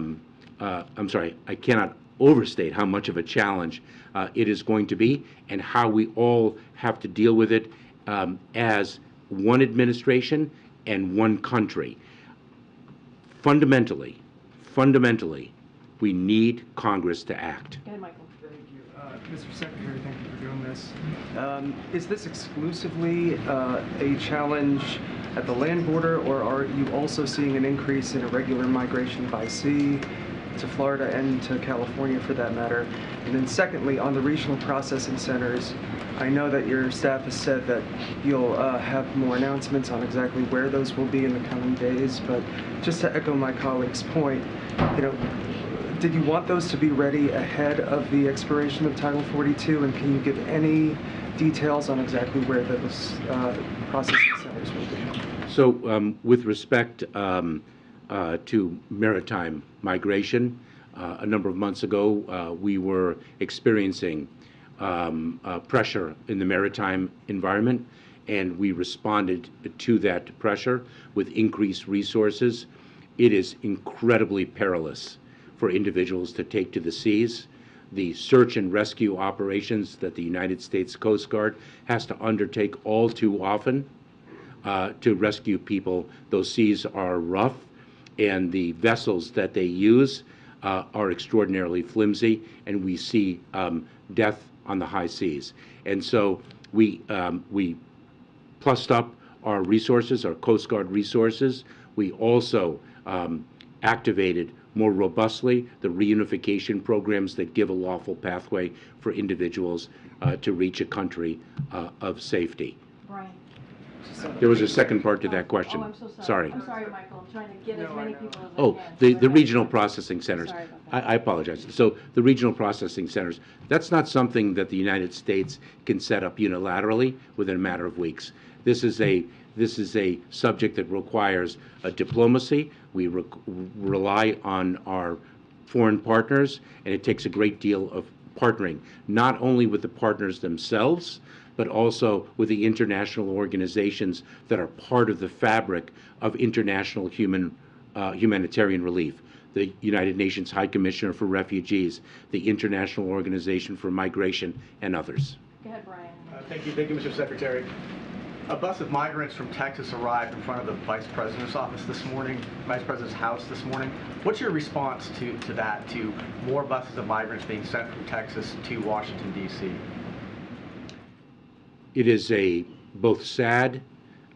much of a challenge it is going to be, and how we all have to deal with it as one administration and one country. Fundamentally, we need Congress to act. Go ahead, Michael. Mr. Secretary, thank you for doing this. Is this exclusively a challenge at the land border, or are you also seeing an increase in irregular migration by sea to Florida and to California for that matter? And then secondly, on the regional processing centers, I know that your staff has said that you'll have more announcements on exactly where those will be in the coming days, but just to echo my colleague's point, did you want those to be ready ahead of the expiration of Title 42, and can you give any details on exactly where those processing centers will be? So with respect to maritime migration, a number of months ago we were experiencing pressure in the maritime environment, and we responded to that pressure with increased resources. It is incredibly perilous for individuals to take to the seas. The search and rescue operations that the United States Coast Guard has to undertake all too often to rescue people, those seas are rough, and the vessels that they use are extraordinarily flimsy, and we see death on the high seas. And so we plussed up our resources, our Coast Guard resources. We also activated more robustly the reunification programs that give a lawful pathway for individuals to reach a country of safety. Brian. There was a second part to that question. Oh, I'm so sorry. Sorry. I'm sorry, Michael. I'm trying to get as many people as I Oh, can. the regional processing centers. Sorry about that. I apologize. So the regional processing centers, that's not something that the United States can set up unilaterally within a matter of weeks. This is a subject that requires a diplomacy. We rely on our foreign partners, and it takes a great deal of partnering, not only with the partners themselves, but also with the international organizations that are part of the fabric of international humanitarian relief. The United Nations High Commissioner for Refugees, the International Organization for Migration, and others. Go ahead, Brian. Thank you, Mr. Secretary. A bus of migrants from Texas arrived in front of the Vice President's office this morning, Vice President's house this morning. What's your response to that, to more buses of migrants being sent from Texas to Washington, D.C.? It is a both sad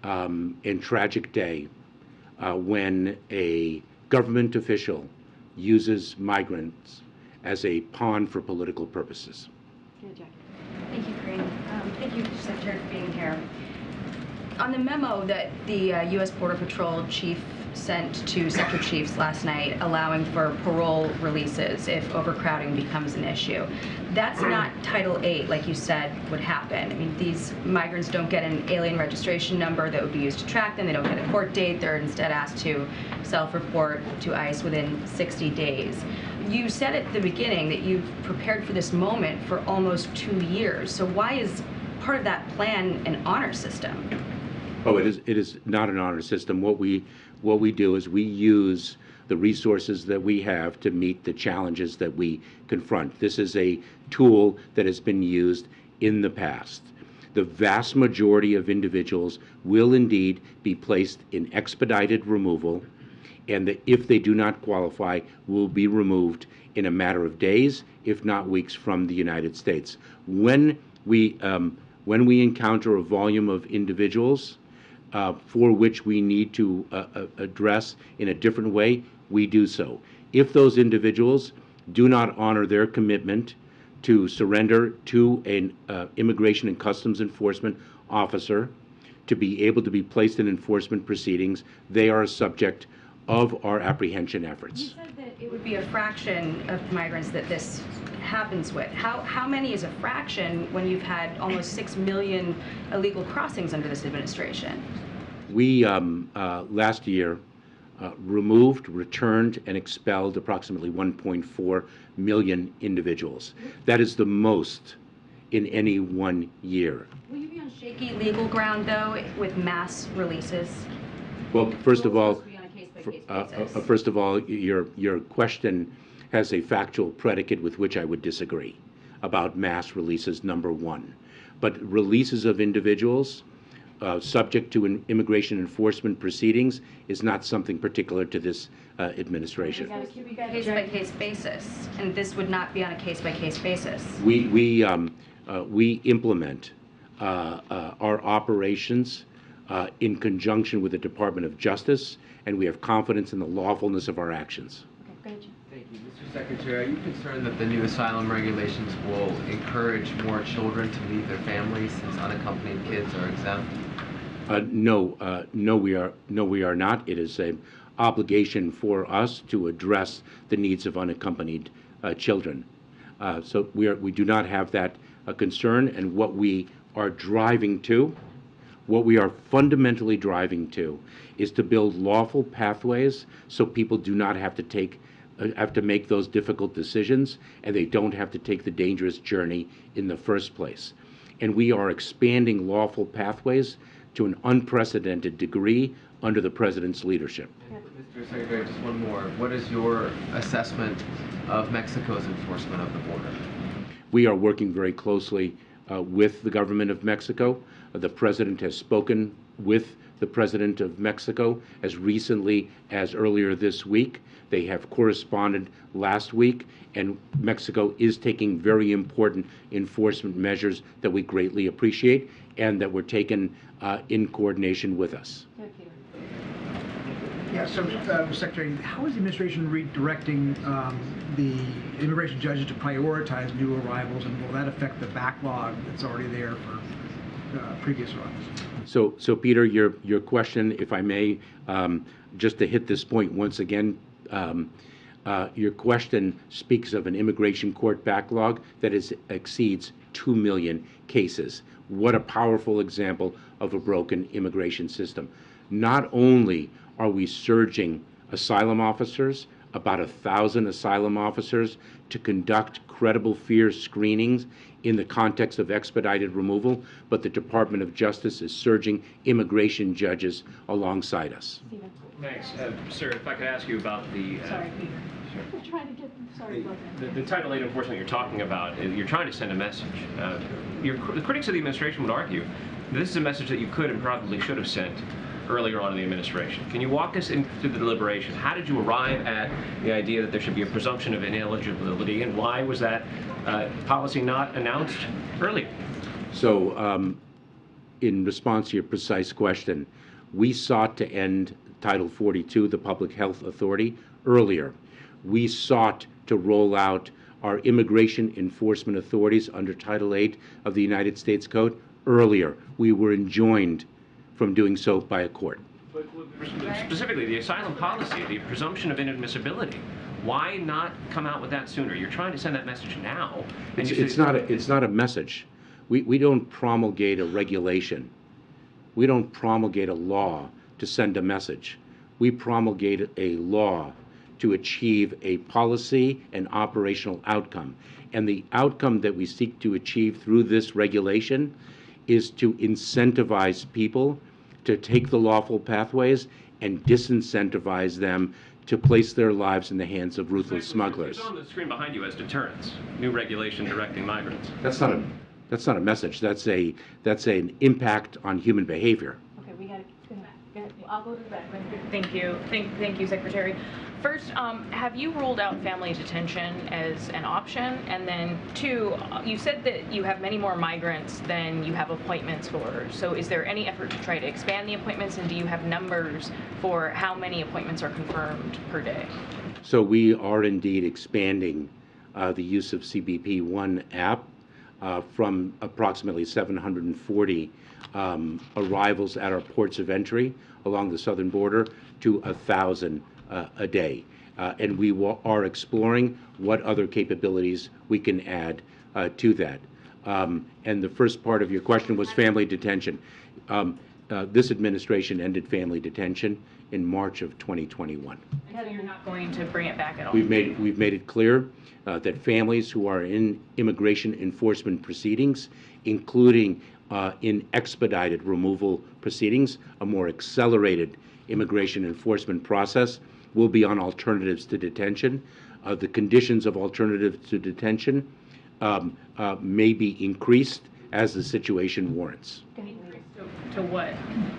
and tragic day when a government official uses migrants as a pawn for political purposes. Good, Jackie. Thank you, Corinne. Thank you, Secretary, for being here. On the memo that the U.S. Border Patrol chief sent to sector chiefs last night allowing for parole releases if overcrowding becomes an issue, that's not Title VIII like you said would happen. I mean, these migrants don't get an alien registration number that would be used to track them. They don't get a court date. They're instead asked to self-report to ICE within 60 days. You said at the beginning that you've prepared for this moment for almost 2 years. So why is part of that plan an honor system? Oh, it is not an honor system. What we do is we use the resources that we have to meet the challenges that we confront. This is a tool that has been used in the past. The vast majority of individuals will indeed be placed in expedited removal, and that if they do not qualify, will be removed in a matter of days, if not weeks, from the United States. When we encounter a volume of individuals for which we need to address in a different way, we do so. If those individuals do not honor their commitment to surrender to an Immigration and Customs Enforcement officer to be able to be placed in enforcement proceedings, they are a subject of our apprehension efforts. You said that it would be a fraction of migrants that this happens with. How many is a fraction when you've had almost 6 million illegal crossings under this administration? We, last year, removed, returned, and expelled approximately 1.4 million individuals. That is the most in any 1 year. Will you be on shaky legal ground, though, with mass releases? Well, first of all, your question has a factual predicate with which I would disagree about mass releases, number one. But releases of individuals subject to immigration enforcement proceedings is not something particular to this administration. Case-by-case basis, and this would not be on a case-by-case basis. We implement our operations in conjunction with the Department of Justice, and we have confidence in the lawfulness of our actions. Thank you. Mr. Secretary, are you concerned that the new asylum regulations will encourage more children to leave their families since unaccompanied kids are exempt? No, we are not. It is an obligation for us to address the needs of unaccompanied children. So we do not have that concern, and what we are driving to, what we are fundamentally driving to, is to build lawful pathways so people do not have to make those difficult decisions, and they don't have to take the dangerous journey in the first place. And we are expanding lawful pathways to an unprecedented degree under the President's leadership. Mr. Secretary, just one more. What is your assessment of Mexico's enforcement of the border? We are working very closely with the government of Mexico. The President has spoken with the President of Mexico as recently as earlier this week. They have corresponded last week, and Mexico is taking very important enforcement measures that we greatly appreciate and that were taken in coordination with us. Yeah, so, Secretary, how is the administration redirecting the immigration judges to prioritize new arrivals, and will that affect the backlog that's already there for previous arrivals? So Peter, your question, if I may, just to hit this point once again, your question speaks of an immigration court backlog that exceeds 2 million cases. What a powerful example of a broken immigration system. Not only are we surging asylum officers, about 1,000 asylum officers, to conduct credible fear screenings in the context of expedited removal, but the Department of Justice is surging immigration judges alongside us. Thanks. Sir, if I could ask you about the... Sorry, Peter. We're trying to get, sorry about that. The Title 8 enforcement you're talking about, you're trying to send a message. The critics of the administration would argue this is a message that you could and probably should have sent earlier on in the administration. Can you walk us into the deliberation? How did you arrive at the idea that there should be a presumption of ineligibility, and why was that policy not announced earlier? So, in response to your precise question, we sought to end Title 42, the Public Health Authority, earlier. We sought to roll out our immigration enforcement authorities under Title 8 of the United States Code earlier. We were enjoined from doing so by a court. But specifically, the asylum policy, the presumption of inadmissibility, why not come out with that sooner? You're trying to send that message now. And It's not a message. We don't promulgate a regulation. We don't promulgate a law to send a message. We promulgate a law to achieve a policy and operational outcome. And the outcome that we seek to achieve through this regulation is to incentivize people to take the lawful pathways and disincentivize them to place their lives in the hands of ruthless smugglers. It's on the screen behind you as deterrence. New regulation directing migrants. That's not a message. That's an impact on human behavior. Okay, we got to go ahead. I'll go to the back. Thank you. Thank you, Secretary. First, have you ruled out family detention as an option? And then two, you said that you have many more migrants than you have appointments for. So is there any effort to try to expand the appointments, and do you have numbers for how many appointments are confirmed per day? So we are indeed expanding the use of CBP One app from approximately 740 arrivals at our ports of entry along the southern border to 1,000 a day. And we are exploring what other capabilities we can add to that. And the first part of your question was family detention. This administration ended family detention in March of 2021. And so you're not going to bring it back at all? We've made it clear that families who are in immigration enforcement proceedings, including in expedited removal proceedings, a more accelerated immigration enforcement process, will be on alternatives to detention. The conditions of alternatives to detention may be increased as the situation warrants. To what?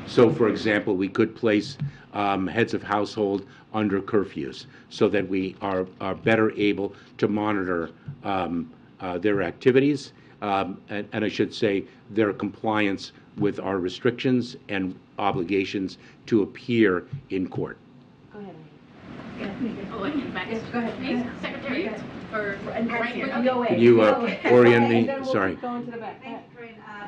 So, for example, we could place heads of household under curfews so that we are better able to monitor their activities and I should say their compliance with our restrictions and obligations to appear in court. Go ahead. Oh, back. Go ahead. Secretary. Or right here. Can you orient me? Sorry.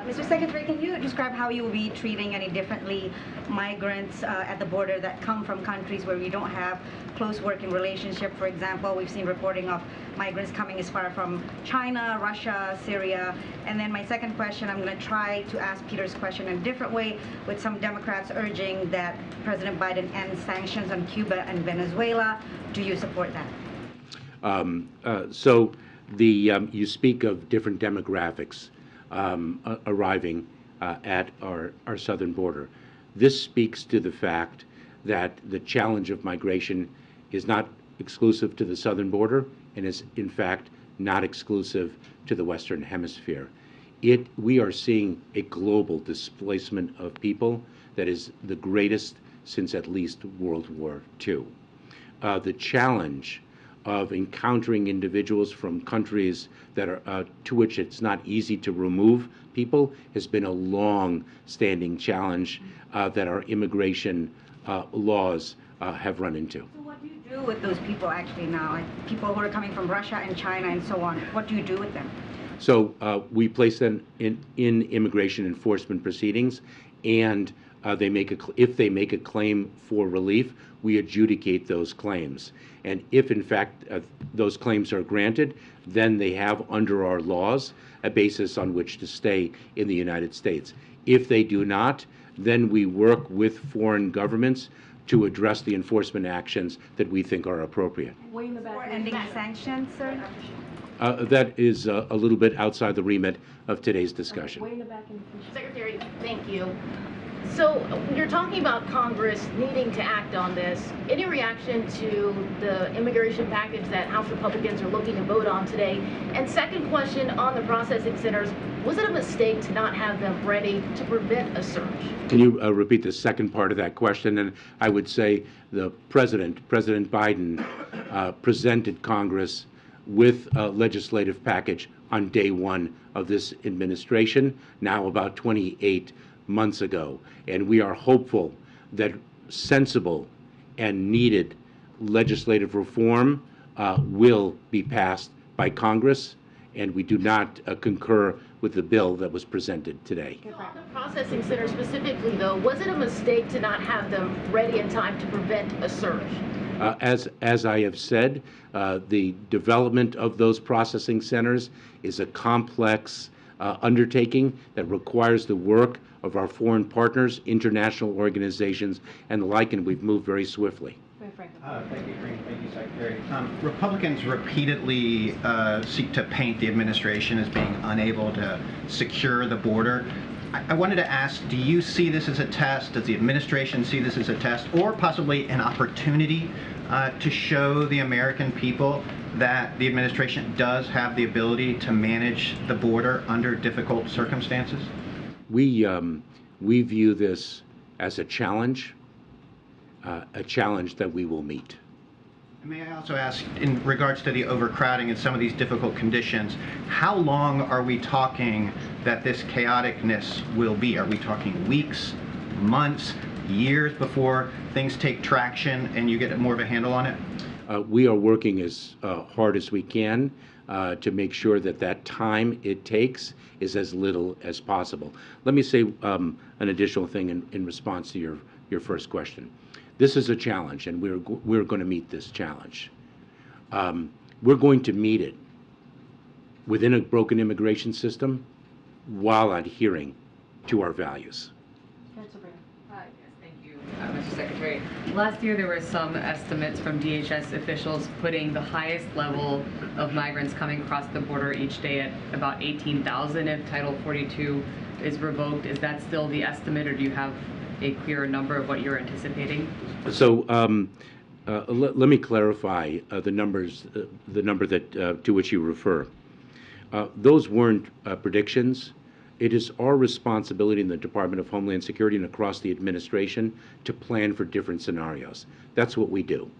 Mr. Secretary, can you describe how you will be treating any differently migrants at the border that come from countries where we don't have close working relationship? For example, we've seen reporting of migrants coming as far from China, Russia, Syria. And then my second question, I'm going to try to ask Peter's question in a different way, with some Democrats urging that President Biden end sanctions on Cuba and Venezuela. Do you support that? So you speak of different demographics arriving at our southern border. This speaks to the fact that the challenge of migration is not exclusive to the southern border and is, in fact, not exclusive to the Western Hemisphere. we are seeing a global displacement of people that is the greatest since at least World War II. The challenge of encountering individuals from countries that are to which it's not easy to remove people has been a long-standing challenge that our immigration laws have run into. So what do you do with those people actually now, like people who are coming from Russia and China and so on? What do you do with them? So we place them in immigration enforcement proceedings, and if they make a claim for relief, we adjudicate those claims. And if in fact those claims are granted, then they have under our laws a basis on which to stay in the United States. If they do not, then we work with foreign governments to address the enforcement actions that we think are appropriate. Way in the back. For ending sanctions, sir? That is a little bit outside the remit of today's discussion. Way in the back. Secretary, thank you. So you're talking about Congress needing to act on this. Any reaction to the immigration package that House Republicans are looking to vote on today? And second question on the processing centers, was it a mistake to not have them ready to prevent a surge? Can you repeat the second part of that question? And I would say the President Biden, presented Congress with a legislative package on day one of this administration, now about 28 months ago. And we are hopeful that sensible and needed legislative reform will be passed by Congress, and we do not concur with the bill that was presented today. So on the processing center specifically, though, was it a mistake to not have them ready in time to prevent a surge? As I have said, the development of those processing centers is a complex undertaking that requires the work of our foreign partners, international organizations, and the like, and we've moved very swiftly. Thank you, Green. Thank you, Secretary. Republicans repeatedly seek to paint the administration as being unable to secure the border. I wanted to ask, do you see this as a test? Does the administration see this as a test, or possibly an opportunity to show the American people that the administration does have the ability to manage the border under difficult circumstances? We view this as a challenge that we will meet. May I also ask, in regards to the overcrowding and some of these difficult conditions, how long are we talking that this chaoticness will be? Are we talking weeks, months, years before things take traction and you get more of a handle on it? We are working as hard as we can to make sure that that time it takes is as little as possible. Let me say an additional thing in response to your first question. This is a challenge, and we're going to meet this challenge. We're going to meet it within a broken immigration system while adhering to our values. Mr. Secretary, last year there were some estimates from DHS officials putting the highest level of migrants coming across the border each day at about 18,000 if Title 42 is revoked. Is that still the estimate, or do you have a clearer number of what you're anticipating? So let me clarify the number that to which you refer. Those weren't predictions. It is our responsibility in the Department of Homeland Security and across the administration to plan for different scenarios. That's what we do.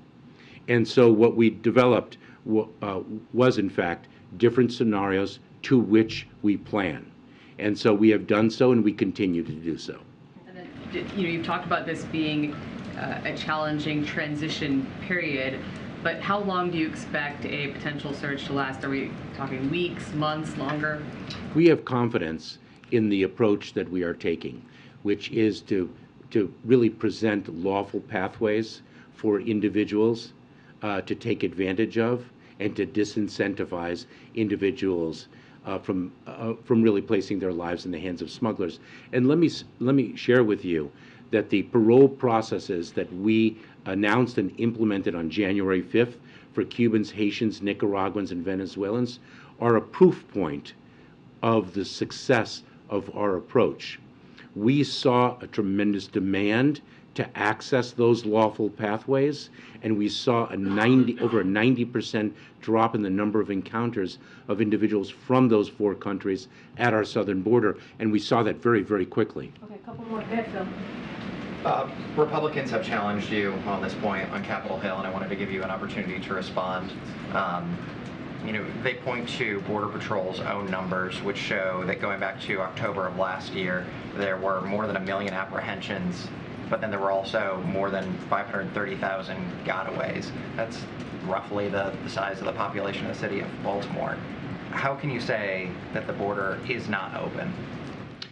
And so what we developed was, in fact, different scenarios to which we plan. And so we have done so, and we continue to do so. And then, you've talked about this being a challenging transition period, but how long do you expect a potential surge to last? Are we talking weeks, months, longer? We have confidence in the approach that we are taking, which is to really present lawful pathways for individuals to take advantage of and to disincentivize individuals from really placing their lives in the hands of smugglers. And let me share with you that the parole processes that we announced and implemented on January 5th for Cubans, Haitians, Nicaraguans, and Venezuelans are a proof point of the success of our approach. we saw a tremendous demand to access those lawful pathways, and we saw over a 90% drop in the number of encounters of individuals from those 4 countries at our southern border, and we saw that very, very quickly. Okay, a couple more. Go ahead, Phil. Republicans have challenged you on this point on Capitol Hill, and I wanted to give you an opportunity to respond. You know, they point to Border Patrol's own numbers, which show that going back to October of last year, there were more than 1 million apprehensions, but then there were also more than 530,000 gotaways. That's roughly the size of the population of the city of Baltimore. How can you say that the border is not open?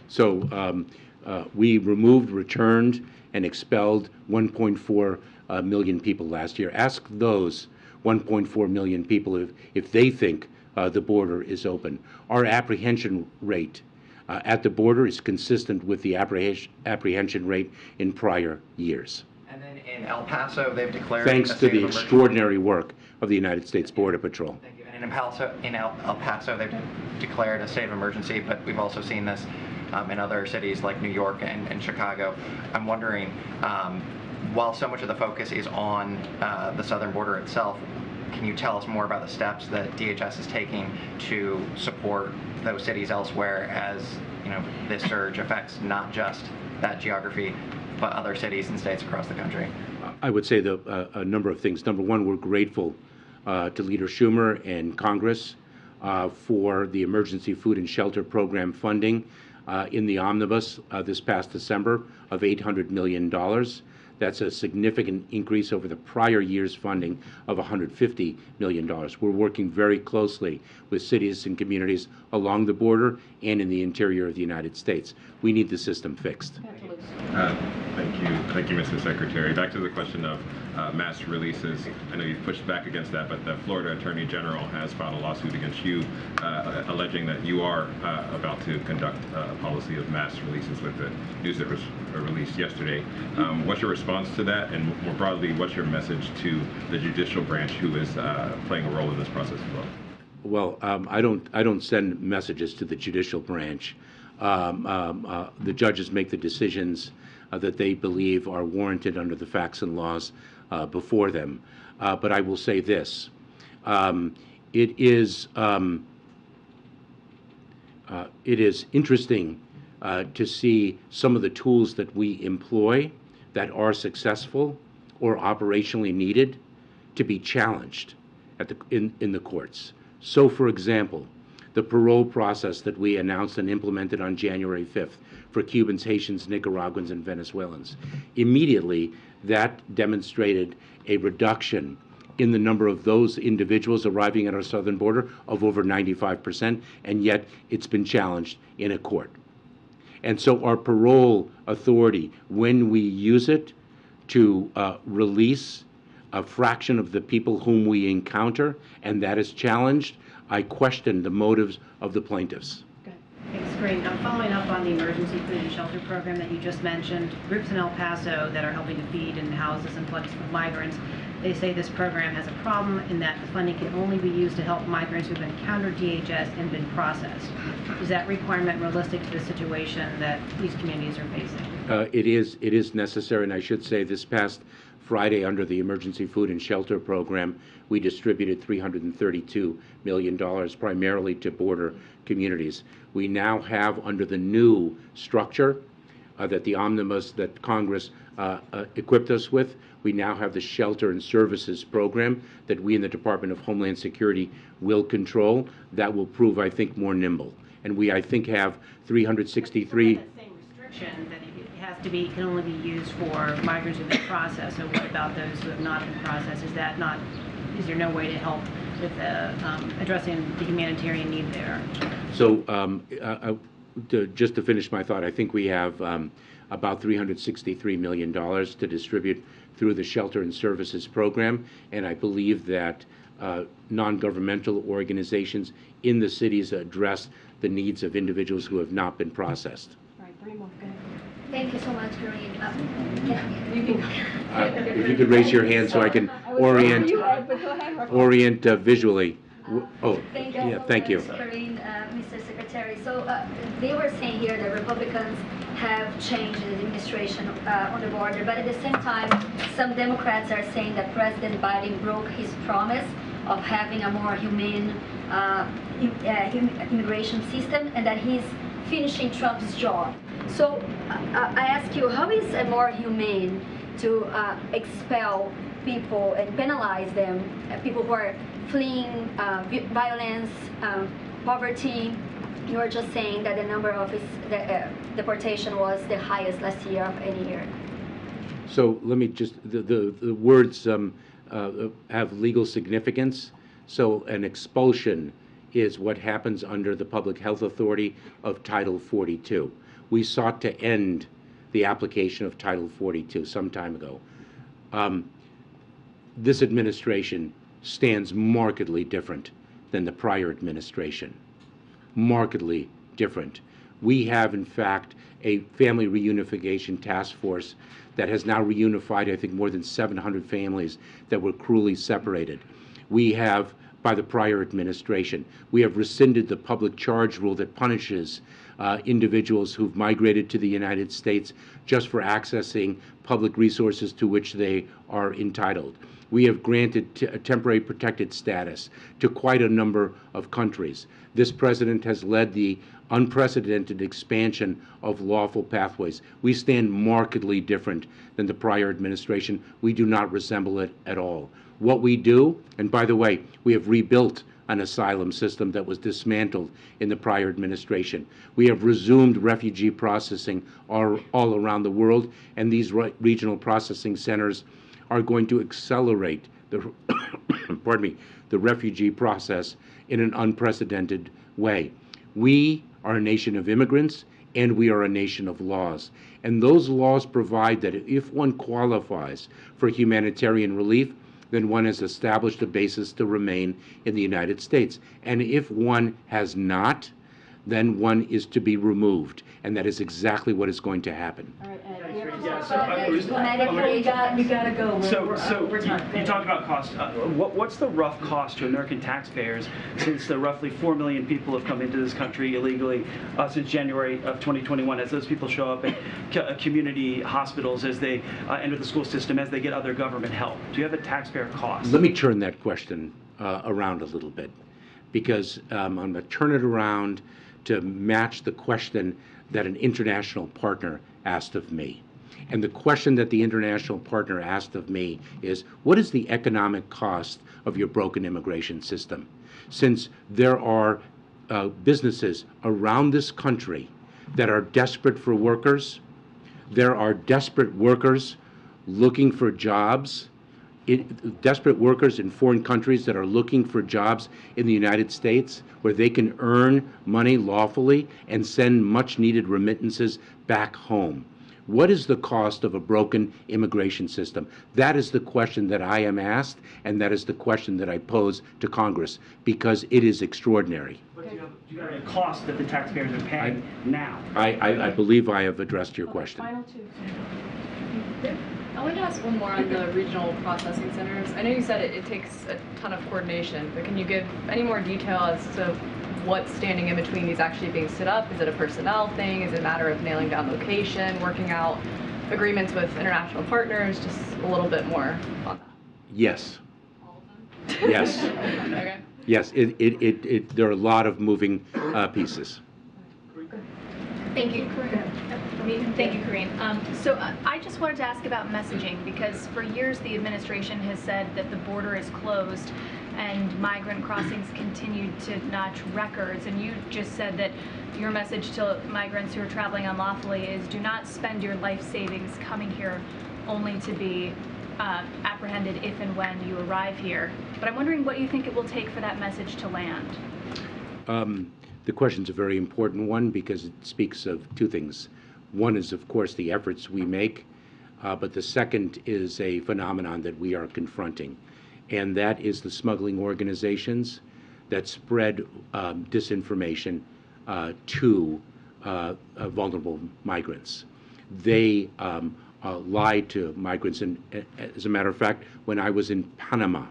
So we removed, returned, and expelled 1.4 million people last year. Ask those 1.4 million people if they think the border is open. Our apprehension rate at the border is consistent with the apprehension rate in prior years. And then in El Paso, they've declared Thanks a to state the of emergency. extraordinary work of the United States Border Patrol. Thank you. And in El Paso, they've declared a state of emergency, but we've also seen this in other cities like New York and Chicago. I'm wondering, while so much of the focus is on the southern border itself, can you tell us more about the steps that DHS is taking to support those cities elsewhere, as you know, this surge affects not just that geography, but other cities and states across the country? I would say a number of things. Number one, we're grateful to Leader Schumer and Congress for the Emergency Food and Shelter Program funding in the omnibus this past December of $800 million. That's a significant increase over the prior year's funding of $150 million. We're working very closely with cities and communities along the border and in the interior of the United States. We need the system fixed. Thank you, Mr. Secretary. Back to the question of mass releases. I know you've pushed back against that, but the Florida Attorney General has filed a lawsuit against you, alleging that you are about to conduct a policy of mass releases with the news that was released yesterday. What's your response to that, and more broadly, what's your message to the judicial branch, who is playing a role in this process as well? Well, I don't send messages to the judicial branch. The judges make the decisions that they believe are warranted under the facts and laws before them. But I will say this: it is interesting to see some of the tools that we employ that are successful or operationally needed to be challenged in the courts. So, for example, the parole process that we announced and implemented on January 5th for Cubans, Haitians, Nicaraguans, and Venezuelans. Immediately, that demonstrated a reduction in the number of those individuals arriving at our southern border of over 95%, and yet it's been challenged in a court. And so our parole authority, when we use it to release a fraction of the people whom we encounter, and that is challenged, I question the motives of the plaintiffs. Thanks, great. Following up on the emergency food and shelter program that you just mentioned, groups in El Paso that are helping to feed and house this influx of migrants, they say this program has a problem in that the funding can only be used to help migrants who have encountered DHS and been processed. Is that requirement realistic to the situation that these communities are facing? It is necessary, and I should say this past Friday, under the Emergency Food and Shelter Program, we distributed $332 million primarily to border communities. We now have, under the new structure that the omnibus that Congress equipped us with, we now have the Shelter and Services Program that we in the Department of Homeland Security will control. That will prove, I think, more nimble. And we, I think, have 363... That same restriction that can only be used for migrants who have been processed. So what about those who have not been processed? Is there no way to help with addressing the humanitarian need there? So just to finish my thought, I think we have about $363 million to distribute through the Shelter and Services Program, and I believe that non-governmental organizations in the cities address the needs of individuals who have not been processed. All right, 3 more. Go ahead. Thank you so much, Corinne. You can go. If you could raise your hand so I can orient visually. Oh, Thank yeah, thank you. Corinne, Mr. Secretary. Secretary. So they were saying here that Republicans have changed the administration on the border, but at the same time, some Democrats are saying that President Biden broke his promise of having a more humane immigration system, and that he's finishing Trump's job. So I ask you, how is it more humane to expel people and penalize them, people who are fleeing violence, poverty? You were just saying that the number of deportation was the highest last year of any year. So let me just, the words have legal significance. So an expulsion is what happens under the Public Health Authority of Title 42. We sought to end the application of Title 42 some time ago. This administration stands markedly different than the prior administration. Markedly different. We have, in fact, a family reunification task force that has now reunified, I think, more than 700 families that were cruelly separated. We have, by the prior administration, we have rescinded the public charge rule that punishes individuals who've migrated to the United States just for accessing public resources to which they are entitled. We have granted temporary protected status to quite a number of countries. This president has led the unprecedented expansion of lawful pathways. We stand markedly different than the prior administration. We do not resemble it at all. What we do, and by the way, we have rebuilt an asylum system that was dismantled in the prior administration. We have resumed refugee processing all around the world, and these regional processing centers are going to accelerate the, pardon me, the refugee process in an unprecedented way. We are a nation of immigrants, and we are a nation of laws. And those laws provide that if one qualifies for humanitarian relief, then one has established a basis to remain in the United States. And if one has not, then one is to be removed. And that is exactly what is going to happen. All right, Ed. We gotta go. You talked about cost. What's the rough cost to American taxpayers since the roughly 4 million people have come into this country illegally since January of 2021, as those people show up at community hospitals, as they enter the school system, as they get other government help? Do you have a taxpayer cost? Let me turn that question around a little bit, because I'm going to turn it around to match the question that an international partner asked of me. And the question that the international partner asked of me is, what is the economic cost of your broken immigration system? Since there are businesses around this country that are desperate for workers, there are desperate workers looking for jobs, desperate workers in foreign countries that are looking for jobs in the United States where they can earn money lawfully and send much needed remittances back home. What is the cost of a broken immigration system? That is the question that I am asked, and that is the question that I pose to Congress, because it is extraordinary. But do you have a cost that the taxpayers are paying now? I believe I have addressed your question. Final two. I wanted to ask one more on the regional processing centers. I know you said it takes a ton of coordination, but can you give any more detail as to what's standing in between these actually being set up? Is it a personnel thing? Is it a matter of nailing down location, working out agreements with international partners? Just a little bit more on that. Yes. Yes. Okay. Yes, there are a lot of moving pieces. Thank you. Thank you, Corinne. So I just wanted to ask about messaging, because for years the administration has said that the border is closed and migrant crossings continue to notch records. And you just said that your message to migrants who are traveling unlawfully is do not spend your life savings coming here only to be apprehended if and when you arrive here. But I'm wondering what you think it will take for that message to land. The question's a very important one because it speaks of two things. One is, of course, the efforts we make, but the second is a phenomenon that we are confronting, and that is the smuggling organizations that spread disinformation to vulnerable migrants. They lie to migrants, and as a matter of fact, when I was in Panama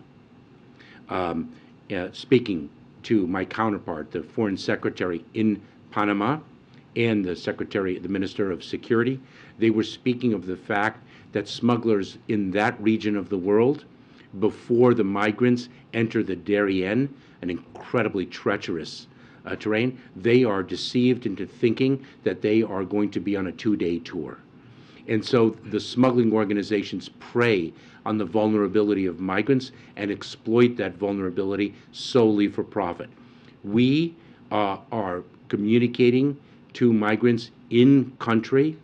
speaking to my counterpart, the foreign secretary in Panama and the Minister of Security. They were speaking of the fact that smugglers in that region of the world, before the migrants enter the Darien, an incredibly treacherous terrain, they are deceived into thinking that they are going to be on a 2-day tour. And so the smuggling organizations prey on the vulnerability of migrants and exploit that vulnerability solely for profit. We are communicating to migrants in country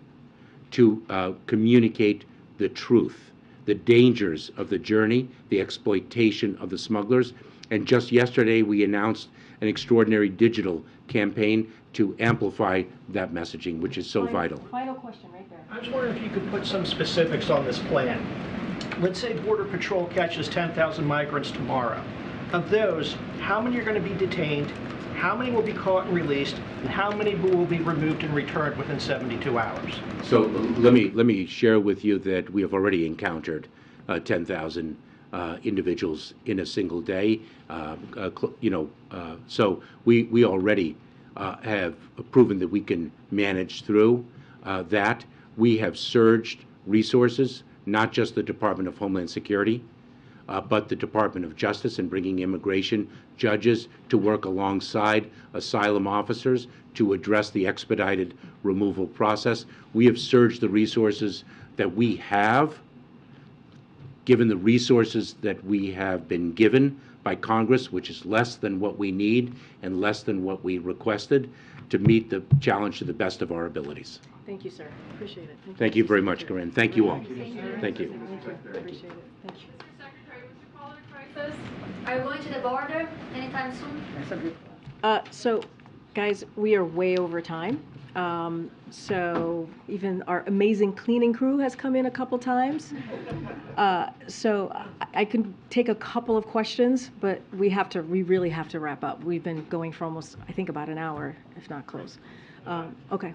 to communicate the truth, the dangers of the journey, the exploitation of the smugglers. And just yesterday, we announced an extraordinary digital campaign to amplify that messaging, which is so vital. Final question right there. I was wondering if you could put some specifics on this plan. Let's say Border Patrol catches 10,000 migrants tomorrow. Of those, how many are going to be detained? How many will be caught and released? And how many will be removed and returned within 72 hours? So let me share with you that we have already encountered 10,000 individuals in a single day. So we already have proven that we can manage through that. We have surged resources, not just the Department of Homeland Security, but the Department of Justice, and bringing immigration judges to work alongside asylum officers to address the expedited removal process. We have surged the resources that we have, given the resources that we have been given by Congress, which is less than what we need and less than what we requested, to meet the challenge to the best of our abilities. Thank you, sir. Appreciate it. Thank you very much, Corinne. Thank you all. Thank you. Appreciate it. Thank you. Are you going to the border anytime soon? So, guys, we are way over time. So even our amazing cleaning crew has come in a couple times. So I can take a couple of questions, but we really have to wrap up. We've been going for almost, I think, about an hour, if not close. Okay.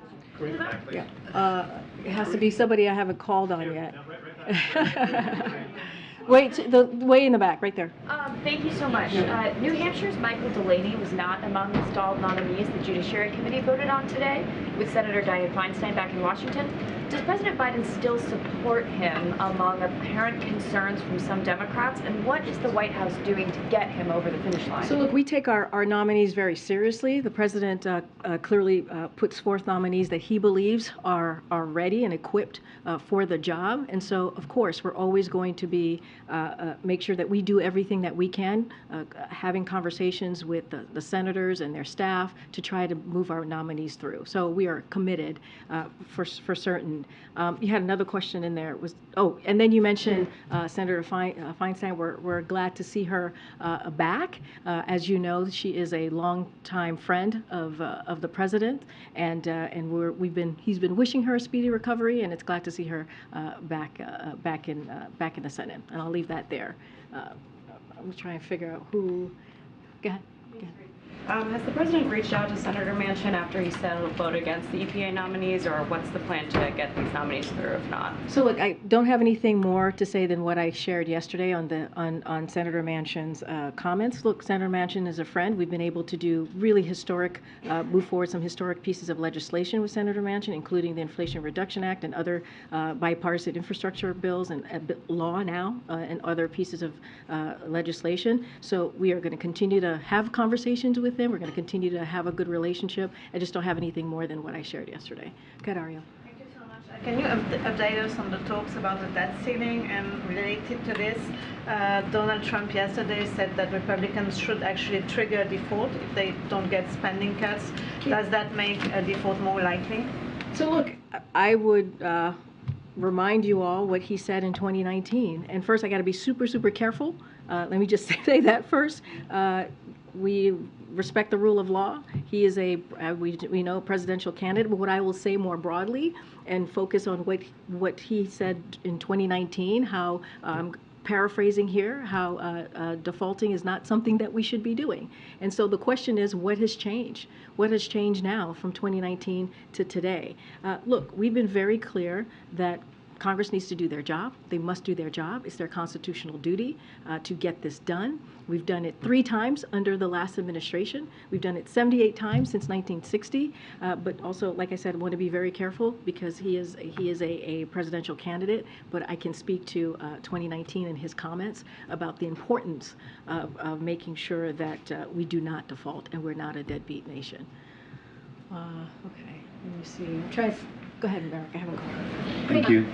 Yeah. It has to be somebody I haven't called on yet. Wait, the way in the back, right there. Thank you so much. New Hampshire's Michael Delaney was not among the stalled nominees the Judiciary Committee voted on today with Senator Dianne Feinstein back in Washington. Does President Biden still support him among apparent concerns from some Democrats? And what is the White House doing to get him over the finish line? So look, we take our nominees very seriously. The president clearly puts forth nominees that he believes are ready and equipped for the job. And so, of course, we're always going to be make sure that we do everything that we can, having conversations with the senators and their staff to try to move our nominees through. So we are committed for certain. You had another question in there. And then you mentioned Senator Feinstein. We're glad to see her back. As you know, she is a longtime friend of the president, and he's been wishing her a speedy recovery, and it's glad to see her back in the Senate. And I'll leave that there. I'm trying to figure out who. Go ahead. Has the president reached out to Senator Manchin after he said he'll vote against the EPA nominees, or what's the plan to get these nominees through if not? So look, I don't have anything more to say than what I shared yesterday on Senator Manchin's comments. Look, Senator Manchin is a friend. We've been able to do really historic, move forward some historic pieces of legislation with Senator Manchin, including the Inflation Reduction Act and other bipartisan infrastructure bills and law now and other pieces of legislation. So we are going to continue to have conversations with them. We're going to continue to have a good relationship. I just don't have anything more than what I shared yesterday. Go ahead, Ariel. Thank you so much. Can you update us on the talks about the debt ceiling? And related to this, Donald Trump yesterday said that Republicans should actually trigger a default if they don't get spending cuts. Does that make a default more likely? So look, I would remind you all what he said in 2019. And first, I got to be super, super careful. Let me just say that first. We respect the rule of law. He is we know, presidential candidate. But what I will say more broadly and focus on what he said in 2019, how paraphrasing here, how defaulting is not something that we should be doing. And so the question is, what has changed? What has changed now from 2019 to today? Look, we've been very clear that Congress needs to do their job. They must do their job. It's their constitutional duty to get this done. We've done it 3 times under the last administration. We've done it 78 times since 1960. But also, like I said, I want to be very careful because he is a presidential candidate. But I can speak to 2019 and his comments about the importance of making sure that we do not default and we're not a deadbeat nation. Okay, let me see. Go ahead, Eric. I haven't called. Thank you.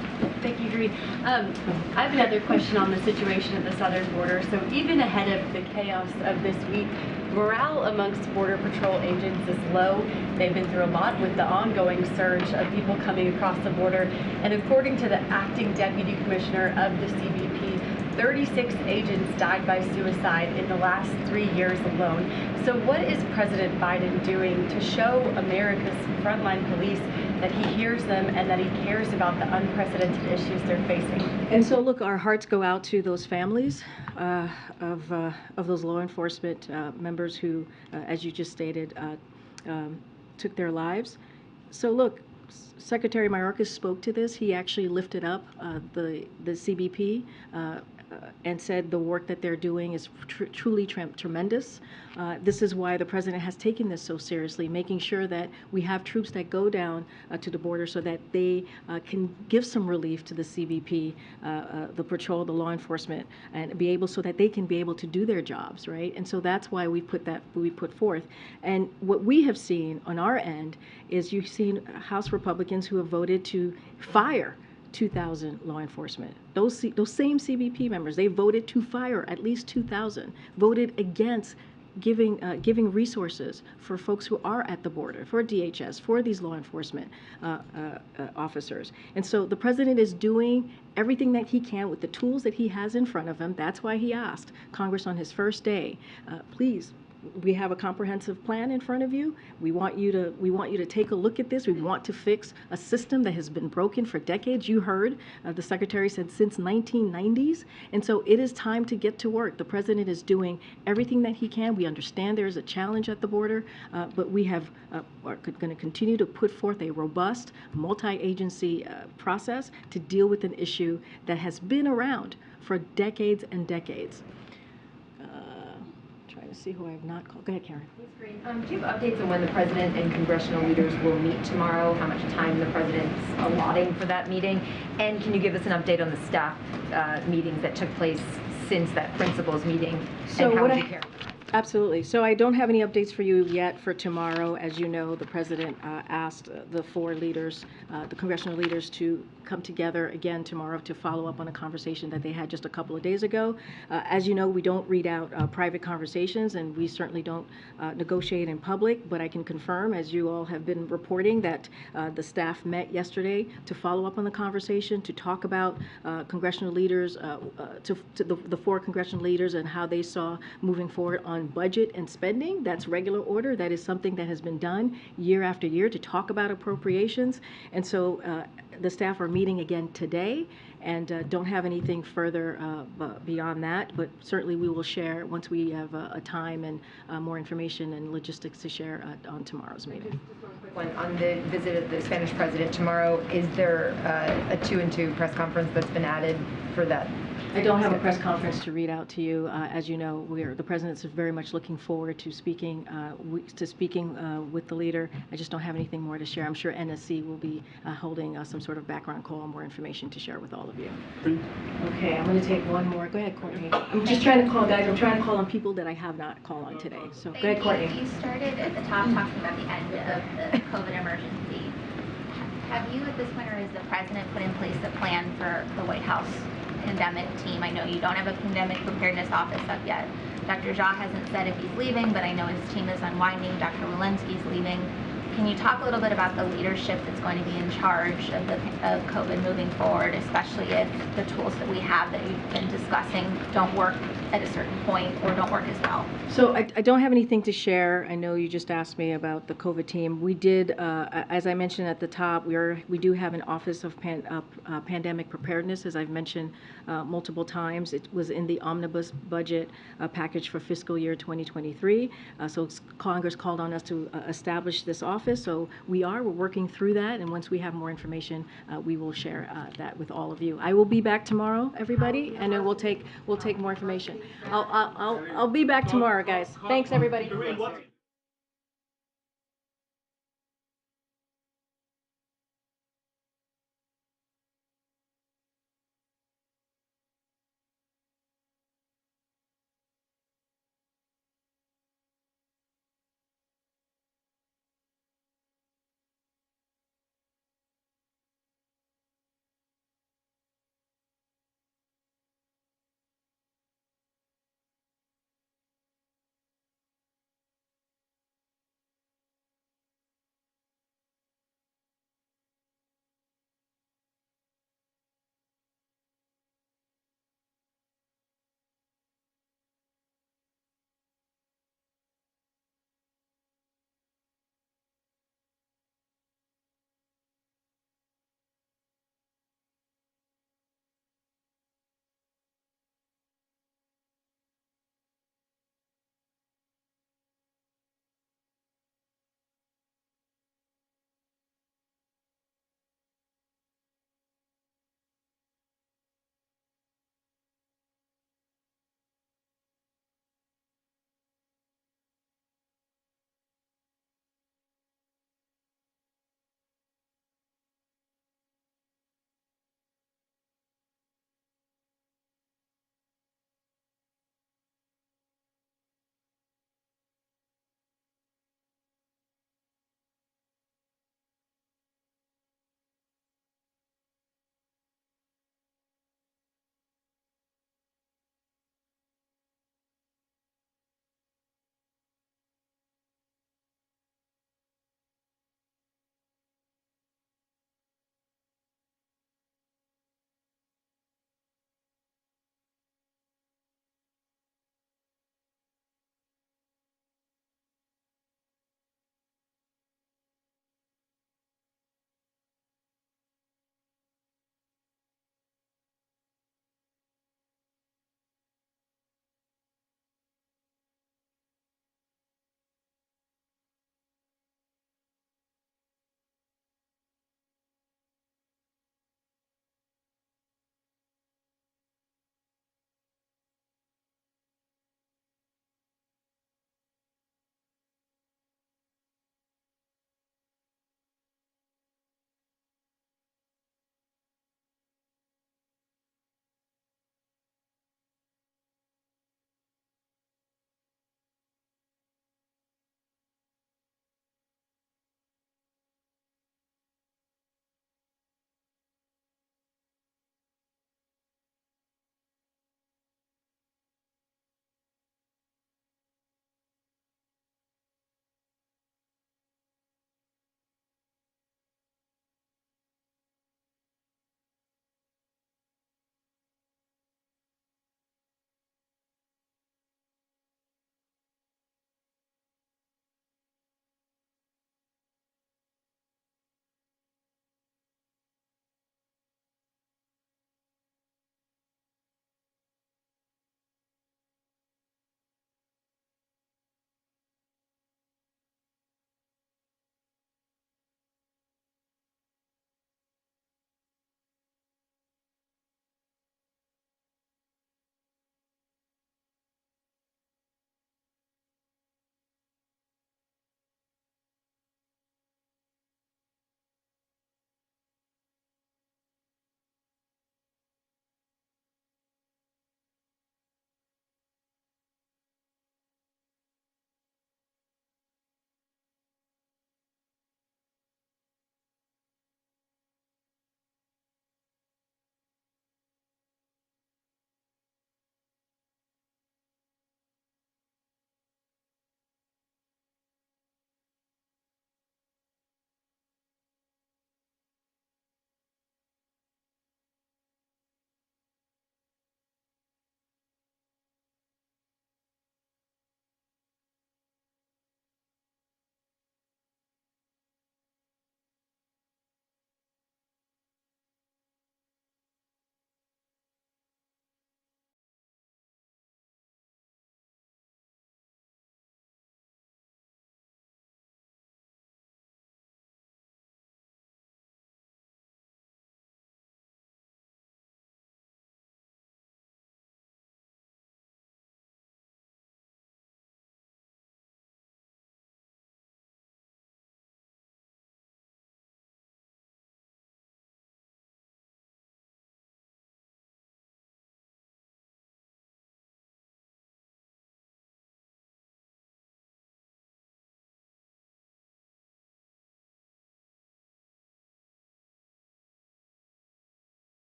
Thank you, Green. I have another question on the situation at the southern border. So even ahead of the chaos of this week, morale amongst Border Patrol agents is low. They've been through a lot with the ongoing surge of people coming across the border. And according to the acting deputy commissioner of the CBP, 36 agents died by suicide in the last 3 years alone. So what is President Biden doing to show America's frontline police that he hears them and that he cares about the unprecedented issues they're facing? And so, look, our hearts go out to those families of those law enforcement members who, as you just stated, took their lives. So, look, Secretary Mayorkas spoke to this. He actually lifted up the CBP and said the work that they're doing is truly tremendous. This is why the president has taken this so seriously, making sure that we have troops that go down to the border so that they can give some relief to the CBP, the patrol, the law enforcement, and be able so that they can be able to do their jobs, right? And so that's why we put forth. And what we have seen on our end is you've seen House Republicans who have voted to fire 2,000 law enforcement. Those same CBP members, they voted to fire at least 2,000, voted against giving resources for folks who are at the border, for DHS, for these law enforcement officers. And so the president is doing everything that he can with the tools that he has in front of him. That's why he asked Congress on his first day, please, we have a comprehensive plan in front of you. We want you to take a look at this. We want to fix a system that has been broken for decades. You heard the secretary said since 1990s. And so it is time to get to work. The president is doing everything that he can. We understand there is a challenge at the border, but we are going to continue to put forth a robust multi-agency process to deal with an issue that has been around for decades and decades. To see who I have not called. Go ahead, Karen. Ms. Green, do you have updates on when the president and congressional leaders will meet tomorrow? How much time the president's allotting for that meeting? And can you give us an update on the staff meetings that took place since that principals meeting? So and how would you care? Absolutely. So I don't have any updates for you yet for tomorrow. As you know, the president asked the 4 leaders, the congressional leaders, to come together again tomorrow to follow up on a conversation that they had just a couple of days ago. As you know, we don't read out private conversations, and we certainly don't negotiate in public, but I can confirm, as you all have been reporting, that the staff met yesterday to follow up on the conversation, to talk about congressional leaders, to the 4 congressional leaders and how they saw moving forward on budget and spending. That's regular order. That is something that has been done year after year to talk about appropriations. And so the staff are meeting again today and don't have anything further beyond that, but certainly we will share once we have a time and more information and logistics to share on tomorrow's meeting. Just one quick one. On the visit of the Spanish president tomorrow, is there a 2-and-2 press conference that's been added for that? I don't have a press conference to read out to you. As you know, the president's very much looking forward to speaking with the leader. I just don't have anything more to share. I'm sure NSC will be holding some sort of background call, more information to share with all of you. Okay, I'm going to take one more. Go ahead, Courtney. I'm just trying to call, guys. I'm trying to call on people that I have not called on today. So go ahead, Courtney. You started at the top talking about the end of the COVID emergency. Have you, at this point, or has the president put in place a plan for the White House pandemic team? I know you don't have a pandemic preparedness office up yet. Dr. Jha hasn't said if he's leaving, but I know his team is unwinding. Dr. Walensky's leaving. Can you talk a little bit about the leadership that's going to be in charge of COVID moving forward, especially if the tools that we have that you've been discussing don't work at a certain point or don't work as well? So I don't have anything to share. I know you just asked me about the COVID team. We did, as I mentioned at the top, we do have an Office of Pandemic Preparedness, as I've mentioned multiple times. It was in the omnibus budget package for fiscal year 2023. So Congress called on us to establish this office. So we're working through that, and once we have more information, we will share that with all of you. I will be back tomorrow, everybody, and then we'll take more information. I'll be back tomorrow, guys. Thanks, everybody.